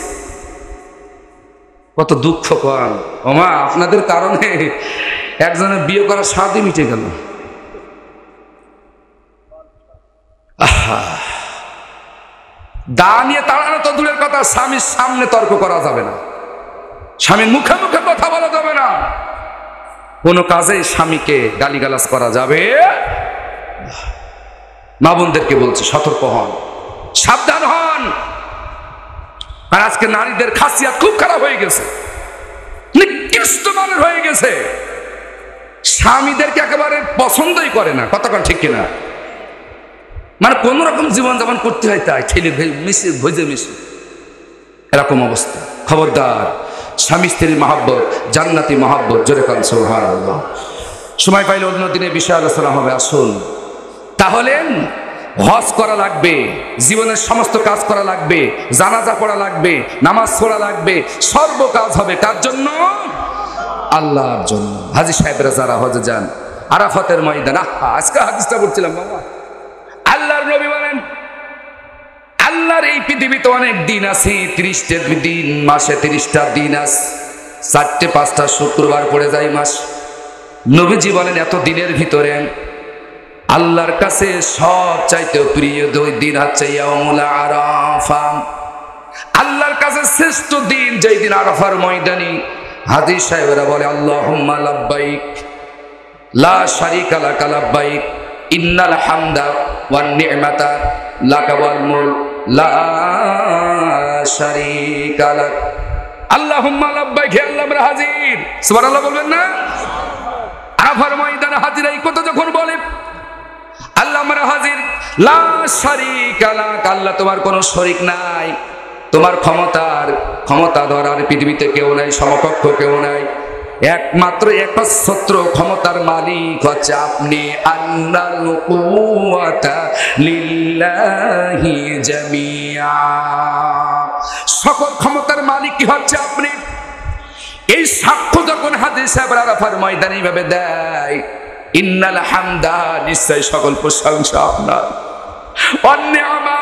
কত দুঃখ কম ওমা, আপনাদের কারণে একজনের বিয়ে করার স্বাদই মিটে গেল। দা নিয়ে তাড়ানো তো দূরের কথা, স্বামীর সামনে তর্ক করা যাবে না, স্বামীর মুখে মুখে কথা বলা যাবে না, কোনো কাজে স্বামীকে গালিগালাজ করা যাবে। মা বোনদেরকে বলছি, সতর্ক হন, সাবধান হন। আর আজকে নারীদের খাসিয়াত খুব খারাপ হয়ে গেছে, নিকৃষ্ট মানের হয়ে গেছে। স্বামীদেরকে একেবারে পছন্দই করে না, কতক্ষণ ঠিক কিনা? মানে কোন রকম জীবনযাপন করতে হয়, তাই ঠেলে মিশে ভোজে মিশে এরকম অবস্থা। খবরদার, স্বামী স্ত্রীর মহাব্বত জান্নাতি মহাব্বত, জোরে কান সুবহানাল্লাহ। সময় পাইলে অন্য দিনে বিষয় আলোচনা হবে। আসুন তাহলে, হজ করা লাগবে, জীবনের সমস্ত কাজ করা লাগবে, জানাজা পড়া লাগবে, নামাজ পড়া লাগবে, সর্ব কাজ হবে কার জন্য? আল্লাহর জন্য। হাজী সাহেবরা যারা হজে যান, আরাফাতের ময়দান, আজকে হাদিসটা পড়ছিলাম বাবা, আল্লাহর নবী বলেন, আল্লাহর এই পৃথিবীতে অনেক দিন আছে, 30টা দিন, মাসে 30টা দিন আছে, 4-5টা শুক্রবার পড়ে যায় মাস। নবীজি বলেন, এত দিনের ভিতরে আল্লাহর কাছে সব চাইতে প্রিয় 2 দিন হচ্ছে ইয়াউমুল আরাফা। আল্লাহর কাছে শ্রেষ্ঠ দিন যেই দিন আরাফার ময়দানে হাজী সাহেবরা বলে, আল্লাহুম্মা লাব্বাইক লা শারীকা লাকা লাব্বাইক ইন্নাল হামদা ওয়ান নি'মাতা লাকা ওয়াল মুলক লা শারীকা লাক। আল্লাহুম্মা লাব্বাইক, হে আল্লাহ আমরা হাজির। সুবহানাল্লাহ বলবেন না? আরাফার ময়দানে হাজির এই কথা যখন বলে, আল্লাহ আমরা হাজির, লা শারীকা লাক, আল্লাহ তোমার কোনো শরীক নাই, তোমার ক্ষমতা ধরার পৃথিবীতে কেউ নাই, সমকক্ষ কেউ নাই, একমাত্র একচ্ছত্র ক্ষমতার মালিক হচ্ছে আপনি। আন্নাল কুওয়াতা লিল্লাহি জামিআ, সকল ক্ষমতার মালিক কি হচ্ছে আপনি। এই সাক্ষ্য যখন হাজী সাহেব আরাফার ময়দানে এইভাবে দেয়, ইন্নাল হামদা, নিশ্চয় সকল প্রশংসা আপনার, অন্নিআমা,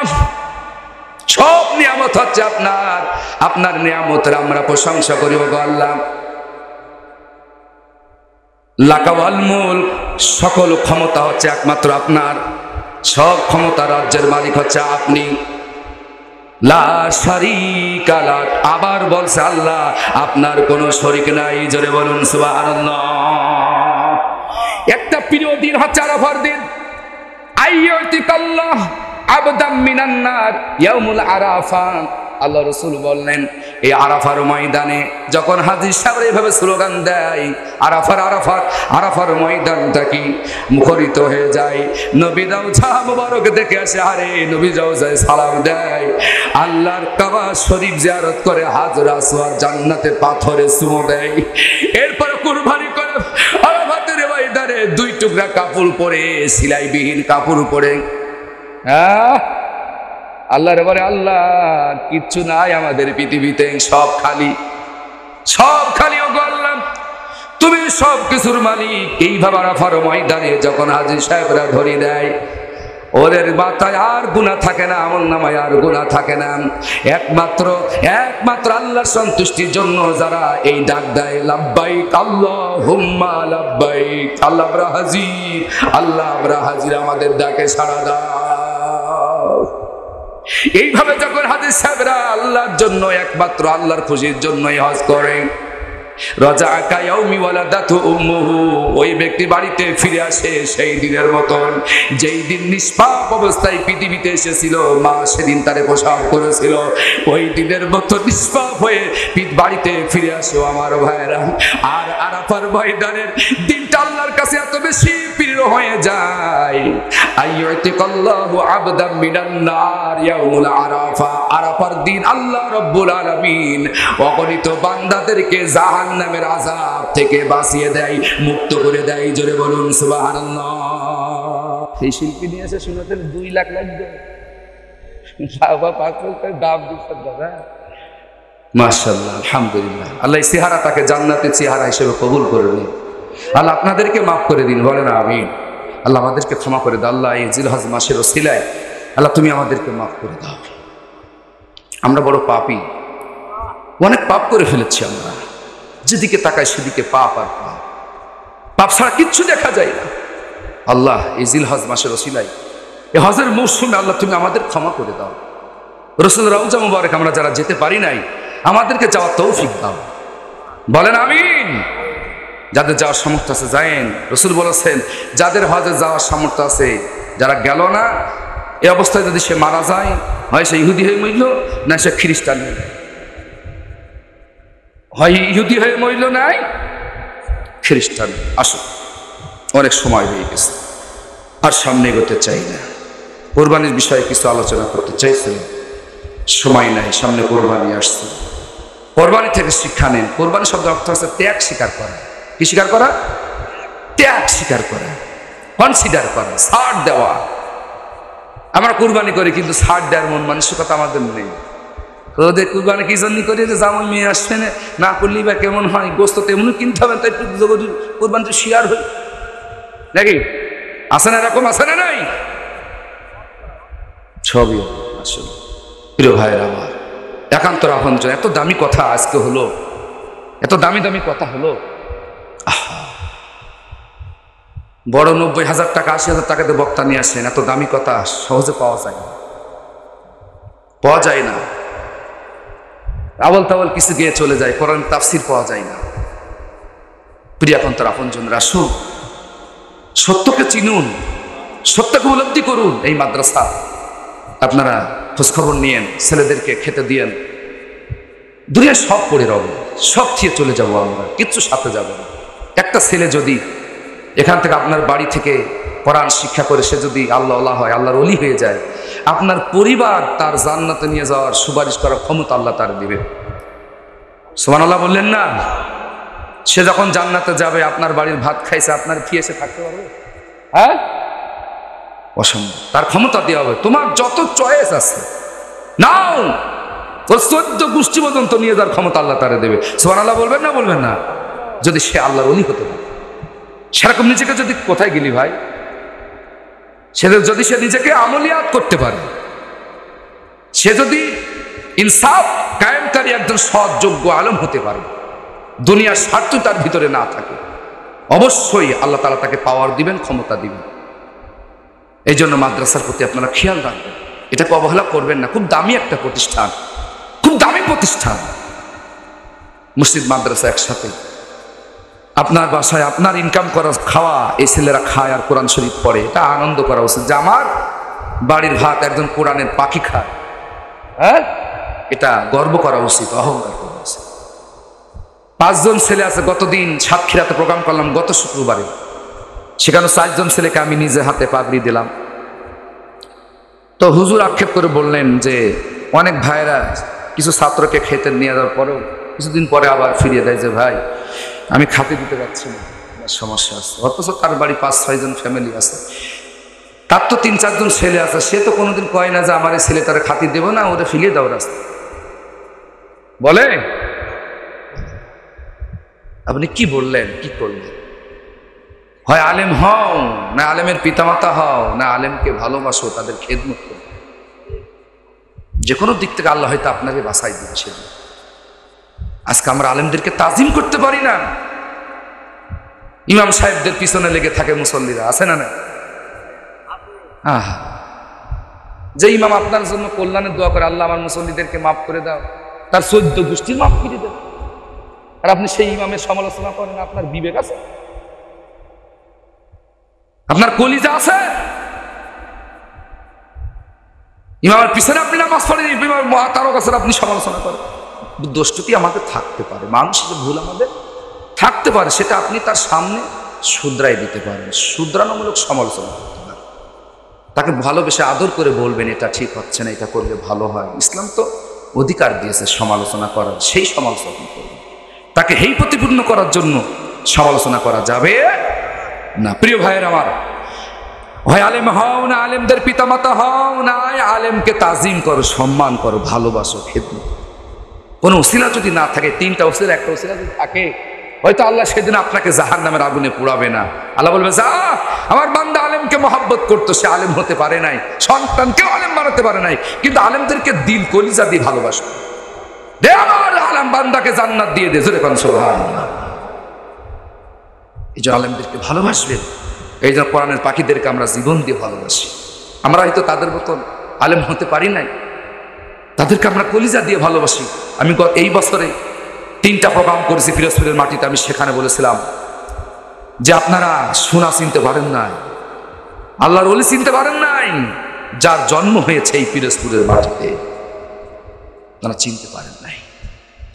সব নিয়ামত হচ্ছে আপনার, আপনার নিয়ামতের আমরা প্রশংসা করি গো আল্লাহ। লাকা ওয়াল মুলক, সকল ক্ষমতা হচ্ছে একমাত্র আপনার, সব ক্ষমতা রাজ্যের মালিক হচ্ছে আপনি। লা শারীকা লাক, আবার বলছে আল্লাহ আপনার কোনো শরীক নাই, জোরে বলুন সুবহানাল্লাহ। একটা প্রিয় দিন হচ্ছে আরাফার দিন, আইয়াতিকাল্লাহ আবদাম মিনান নার ইয়াউমুল আরাফা। আল্লাহ রাসূল বললেন, এই আরাফার ময়দানে যখন হাজী সাহেব এইভাবে স্লোগান দেয়, আরাফার ময়দানটা কি মুখরিত হয়ে যায়। নবী রওজা মুবারক দেখে আসে, আরে নবী রওজায় সালাম দেয়, আল্লাহর কাবা শরীফ জিয়ারত করে, হাজর আসওয়াদ জান্নাতে পাথরে চুমো দেয়, এরপরে কুরবানি করে আরাফাতের ময়দানে দুই টুকরা কাপড় পরে, সিলাইবিহীন কাপড় পরে। আল্লাহর বলে, আল্লাহ কিচ্ছু নাই আমাদের পৃথিবীতে, সব খালি, সব খালি। ও আল্লাহ, তুমি সব কিছুর মালিক। এইভাবে আরাফার ময়দানে যখন হাজী সাহেবরা ধরে দেয়, ওদের মাথায় আর গুনাহ থাকে না, আমলনামায় আর গুনাহ থাকে না। একমাত্র আল্লাহর সন্তুষ্টির জন্য যারা এই ডাক দেয়, লাব্বাইক আল্লাহুম্মা লাব্বাইক, আল্লাহ আমরা হাজির, আল্লাহ আমরা হাজির, আমাদের ডাকে সাড়া দাও। এইভাবে যখন হাজী সাহেবরা আল্লাহর জন্য, একমাত্র আল্লাহর খুশির জন্যই হজ করে, রাজাকা ইয়াউমি ওয়ালাদাতু উম্মুহু, ওই ব্যক্তি বাড়িতে ফিরে আসে সেই দিনের মতন যেই দিন নিষ্পাপ অবস্থায় পৃথিবীতে এসেছিল, মা সেদিন তারে প্রসব করেছিল। ওই দিনের মতো নিষ্পাপ হয়ে বাড়িতে ফিরে আসে আমার ভাইরা। আর আরাফার ময়দানের দিনটা আল্লাহর কাছে এত বেশি প্রিয় হয়ে যায়, আইয়ুতিকাল্লাহু আবদাম মিনান নার ইয়াউমুল আরাফা, আরাফার দিন আল্লাহ রাব্বুল আলামিন অগণিত বান্দাদেরকে জাহান্নামের আযাব থেকে বাঁচিয়ে দেয়, মুক্ত করে দেয়। জোরে বলুন সুবহানাল্লাহ। এই শিল্পী নিয়ে এসে শুনতে 2 লাখ লাগবে, বাবা 5 লাখ দাম দিচ্ছে দাদা। মাশাআল্লাহ, আলহামদুলিল্লাহ। আল্লাহ চেহারা তাকে জান্নাতের চেহারা হিসেবে কবুল করে নিন। আল্লাহ আপনাদেরকে মাফ করে দিন, বলেন আমিন। আল্লাহ আমাদেরকে ক্ষমা করে দাও। আল্লাহ এই জিলহজ মাসের ওসিলায় আল্লাহ তুমি আমাদেরকে মাফ করে দাও। আমরা বড় পাপী, অনেক পাপ করে ফেলেছি আমরা, যেদিকে তাকাই সেদিকে পাপ আর পাপ, পাপ ছাড়া কিচ্ছু দেখা যায় না। আল্লাহ এই জিলহজ মাসের ওসিলায়, এই হজের মৌসুমে আল্লাহ তুমি আমাদের ক্ষমা করে দাও। রাসূল রওজা মুবারক আমরা যারা যেতে পারি নাই, আমাদেরকে যাওয়ার তৌফিক দাও, বলেন আমিন। যাদের যাওয়ার সামর্থ্য আছে যায়েন। রাসূল বলেছেন, যাদের হজে যাওয়ার সামর্থ্য আছে, যারা গেল না, এই অবস্থায় যদি সে মারা যায়, হয় সে ইহুদি হয়ে মরল, না সে খ্রিস্টান হয়ে, হয় ইহুদি হয়ে মরল, নাই খ্রিস্টান। আসো, অনেক সময় হয়ে গেছে, আর সামনে এগোতে চাই না। কোরবানির বিষয়ে কিছু আলোচনা করতে চাইছিলাম, সময় নাই, সামনে কোরবানি আসছে। কোরবানি থেকে শিক্ষা নেন। কোরবানি শব্দের অর্থ হচ্ছে ত্যাগ স্বীকার করা। কি স্বীকার করা? ত্যাগ স্বীকার করা, কনসিডার করা, ছাড় দেওয়া। আমরা কোরবানি করি কিন্তু ছাড় দেওয়ার মন মানসিকতা আমাদের নেই। ওদের কোরবানি কি জন্য করি, যে জামাই মেয়ে আসছে না করলেই বা কেমন হয়, গোস্ত তেমনি কিনতে হবে, তাই কোরবানি তো শেয়ার হই নাকি? আছে না এরকম, আছে না নাই? ছবি আসলে প্রিয় ভাইয়ের আমার, একান্ত আপনজন, এত দামি কথা আজকে হলো, এত দামি দামি কথা হলো। বড় 90,000 টাকা 80,000 টাকাতে বক্তা নিয়ে আসেন, এত দামি কথা সহজে পাওয়া যায় না, পাওয়া যায় না। আবল তাবল কিছু গিয়ে চলে যায়, কোরআন তাফসির পাওয়া যায় না। প্রিয় একান্ত আপনজনরা, আসুন, সত্যকে চিনুন, সত্যকে উপলব্ধি করুন। এই মাদ্রাসা আপনারা খোঁজখবর নিয়েন, ছেলেদেরকে খেতে দিয়েন। দুনিয়া সব পড়ে রব, সব খেয়ে চলে যাবো আমরা, কিচ্ছু সাথে যাব না। একটা ছেলে যদি এখান থেকে আপনার বাড়ি থেকে কোরআন শিক্ষা করে সে যদি আল্লাহ হয়, আল্লাহর ওলি হয়ে যায়, আপনার পরিবার তার জান্নাতে নিয়ে যাওয়ার সুপারিশ করার ক্ষমতা আল্লাহ তার দিবে। সুবহানাল্লাহ বললেন না? সে যখন জান্নাতে যাবে, আপনার বাড়ির ভাত খাইছে, আপনার খেয়ে এসে থাকতে পারবে? হ্যাঁ, অসম্ভব। তার ক্ষমতা দেওয়া হবে, তোমার যত চয়েস আছে নাও, ও 14 গোষ্ঠী পর্যন্ত নিয়ে যাওয়ার ক্ষমতা আল্লাহ তারে দেবে। সুবহানাল্লাহ বলবেন না? বলবেন না? যদি সে আল্লাহর ওলি হতে পারে, সেরকম নিজেকে যদি, কোথায় গেলি ভাই, যদি সে নিজেকে আমলিয়াত করতে পারে, সে যদি ইনসাফ কায়েমকারী একজন সৎ যোগ্য আলেম হতে পারে, দুনিয়ার স্বার্থ তার ভিতরে না থাকে, অবশ্যই আল্লাহ তাআলা তাকে পাওয়ার দিবেন, ক্ষমতা দিবেন। এই জন্য মাদ্রাসার প্রতি আপনারা খেয়াল রাখবেন, এটাকে অবহেলা করবেন না। খুব দামি একটা প্রতিষ্ঠান, খুব দামি প্রতিষ্ঠান। মসজিদ মাদ্রাসা একসাথে, আপনার বাসায় আপনার ইনকাম করা খাওয়া, এই ছেলেরা খায় আর কোরআন শরীফ পড়ে, এটা আনন্দ করা উচিত যে আমার বাড়ির ভাত একজন কোরআনের পাখি খায়। হ্যাঁ, এটা গর্ব করা উচিত, অহংকার করা উচিত। 5 জন ছেলে আছে, গতদিন সাতক্ষীরাতে প্রোগ্রাম করলাম, গত শুক্রবারে, সেখানে 4 জন ছেলেকে আমি নিজে হাতে পাগড়ি দিলাম। তো হুজুর আক্ষেপ করে বললেন যে অনেক ভাইয়েরা কিছু ছাত্রকে খেতে নিয়ে যাওয়ার পরেও কিছুদিন পরে আবার ফিরিয়ে দেয় যে ভাই আমি খাতে দিতে পারছি না, সমস্যা আছে, অথচ তার বাড়ি 5-6 জন ফ্যামিলি আছে, তার তো 3-4 জন ছেলে আছে, সে তো কোনোদিন কয় না যে আমার এই ছেলেটারে খাতির দেবো না, ওরা ফিরিয়ে দাও রাস্তা বলে। আপনি কি বললেন, কি করলেন? হয় আলেম হও, না আলেমের পিতামাতা হও, না আলেমকে ভালোবাসো, তাদের খেদমত করো। যে কোনো দিক থেকে আল্লাহ হয়তো আপনাকে বাঁচাই দিবে সেদিন। আজকে আমরা আলেমদেরকে তাজিম করতে পারি না। ইমাম সাহেবদের পিছনে লেগে থাকে মুসল্লিরা, আছে না? না, যে ইমাম আপনার জন্য কল্যাণের দোয়া করে, আল্লাহ আমার মুসল্লিদেরকে মাফ করে দাও, তার 14 গোষ্ঠীর মাফ করে দেন, আর আপনি সেই ইমামের সমালোচনা করেন। আপনার বিবেক আছে? আপনার কলিজা আছে? ইমামের পিছনে আপনি নামাজ পড়েন, তারও কাছে আপনি সমালোচনা করেন। দোষটি আমাদের থাকতে পারে, মানুষের ভুল আমাদের থাকতে পারে, সেটা আপনি তার সামনে শুধরাই দিতে পারেন, শুধরানোমূলক সমালোচনা করতে পারেন, তাকে ভালোবেসে আদর করে বলবেন এটা ঠিক হচ্ছে না, এটা করলে ভালো হয়। ইসলাম তো অধিকার দিয়েছে সমালোচনা করার, সেই সমালোচনা করবেন। তাকে হেয় প্রতিপূর্ণ করার জন্য সমালোচনা করা যাবে না। প্রিয় ভাইয়ের আমার, হয় আলেম হও, না আলেমদের পিতামাতা হও, না আলেমকে তাজিম করো, সম্মান করো, ভালোবাসো, খেদমত। কোনো ওসিলা যদি না থাকে, 3টা ওসিলা, একটা ওসিলা যদি থাকে, হয়তো আল্লাহ সেদিন আপনাকে জাহান্নামের আগুনে পোড়াবে না। আল্লাহ বলবে, যা, আমার বান্দা আলেমকে মহব্বত করতো, সে আলেম হতে পারে নাই, সন্তানকেও আলেম বানাতে পারে নাই, কিন্তু আলেমদেরকে দিল কলিজা দিয়ে ভালোবাসো। দে আমার আলেম বান্দাকে জান্নাত দিয়ে দে, জোরে কোন সুবহানাল্লাহ। এই যে আলেমদেরকে ভালোবাসবেন, এই যে কোরআনের পাখিদেরকে আমরা জীবন দিয়ে ভালোবাসি। আমরা হয়তো তাদের মতন আলেম হতে পারি নাই, তাদেরকে আমরা কলিজা দিয়ে ভালোবাসি। আমি এই বছরে 3টা প্রোগ্রাম করেছি পিরোজপুরের মাটিতে। আমি সেখানে বলেছিলাম যে আপনারা সোনা চিনতে পারেন নাই, আল্লাহর ওলি চিনতে পারেন নাই, যার জন্ম হয়েছে এই পিরোজপুরের মাটিতে, তারা চিনতে পারেন নাই।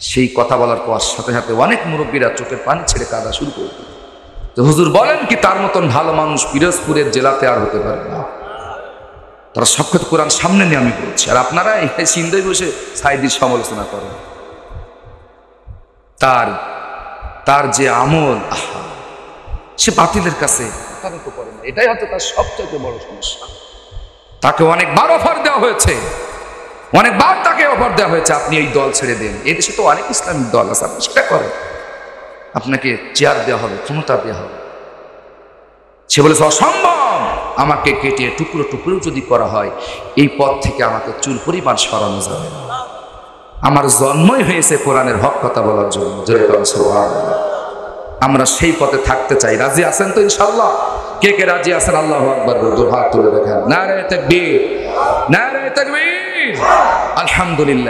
সেই কথা বলার পর সাথে সাথে অনেক মুরব্বীরা চোখের পানি ছেড়ে কাঁদা শুরু করে দিল। তো হুজুর বলেন কি, তার মতন ভালো মানুষ পিরোজপুরের জেলাতে আর হতে পারে না। তারা সব কথা কোরআন সামনে নিয়ে আমি বলছি, আর আপনারা এই সিন্দায় বসে সাইদির সমালোচনা করেন। তার যে আমল, সে বাতিলের কাছে করে না, এটাই হয়তো তার সবচেয়ে বড় সমস্যা। তাকে অনেকবার অফার দেওয়া হয়েছে, অনেকবার তাকে অফার দেওয়া হয়েছে, আপনি এই দল ছেড়ে দেন, এই দেশে তো অনেক ইসলামিক দল আছে, আপনি সেটা করেন, আপনাকে চেয়ার দেওয়া হবে, ক্ষমতা দেওয়া হবে। সে বলেছে অসম্ভব, আমাকে কেটে টুকরো টুকরো যদি করা হয়, এই পথ থেকে আমাকে চুল পরিমাণ সরানো যাবে না। আমার জন্মই হয়েছে কোরআনের হক কথা বলার জন্য। আমরা সেই পথে থাকতে চাই। রাজি আছেন তো ইনশাআল্লাহ? কে কে রাজি আছেন? আল্লাহু আকবার, হাত তুলে দেখেন। নারে তাকবীর, নারে তাকবীর, আলহামদুলিল্লাহ।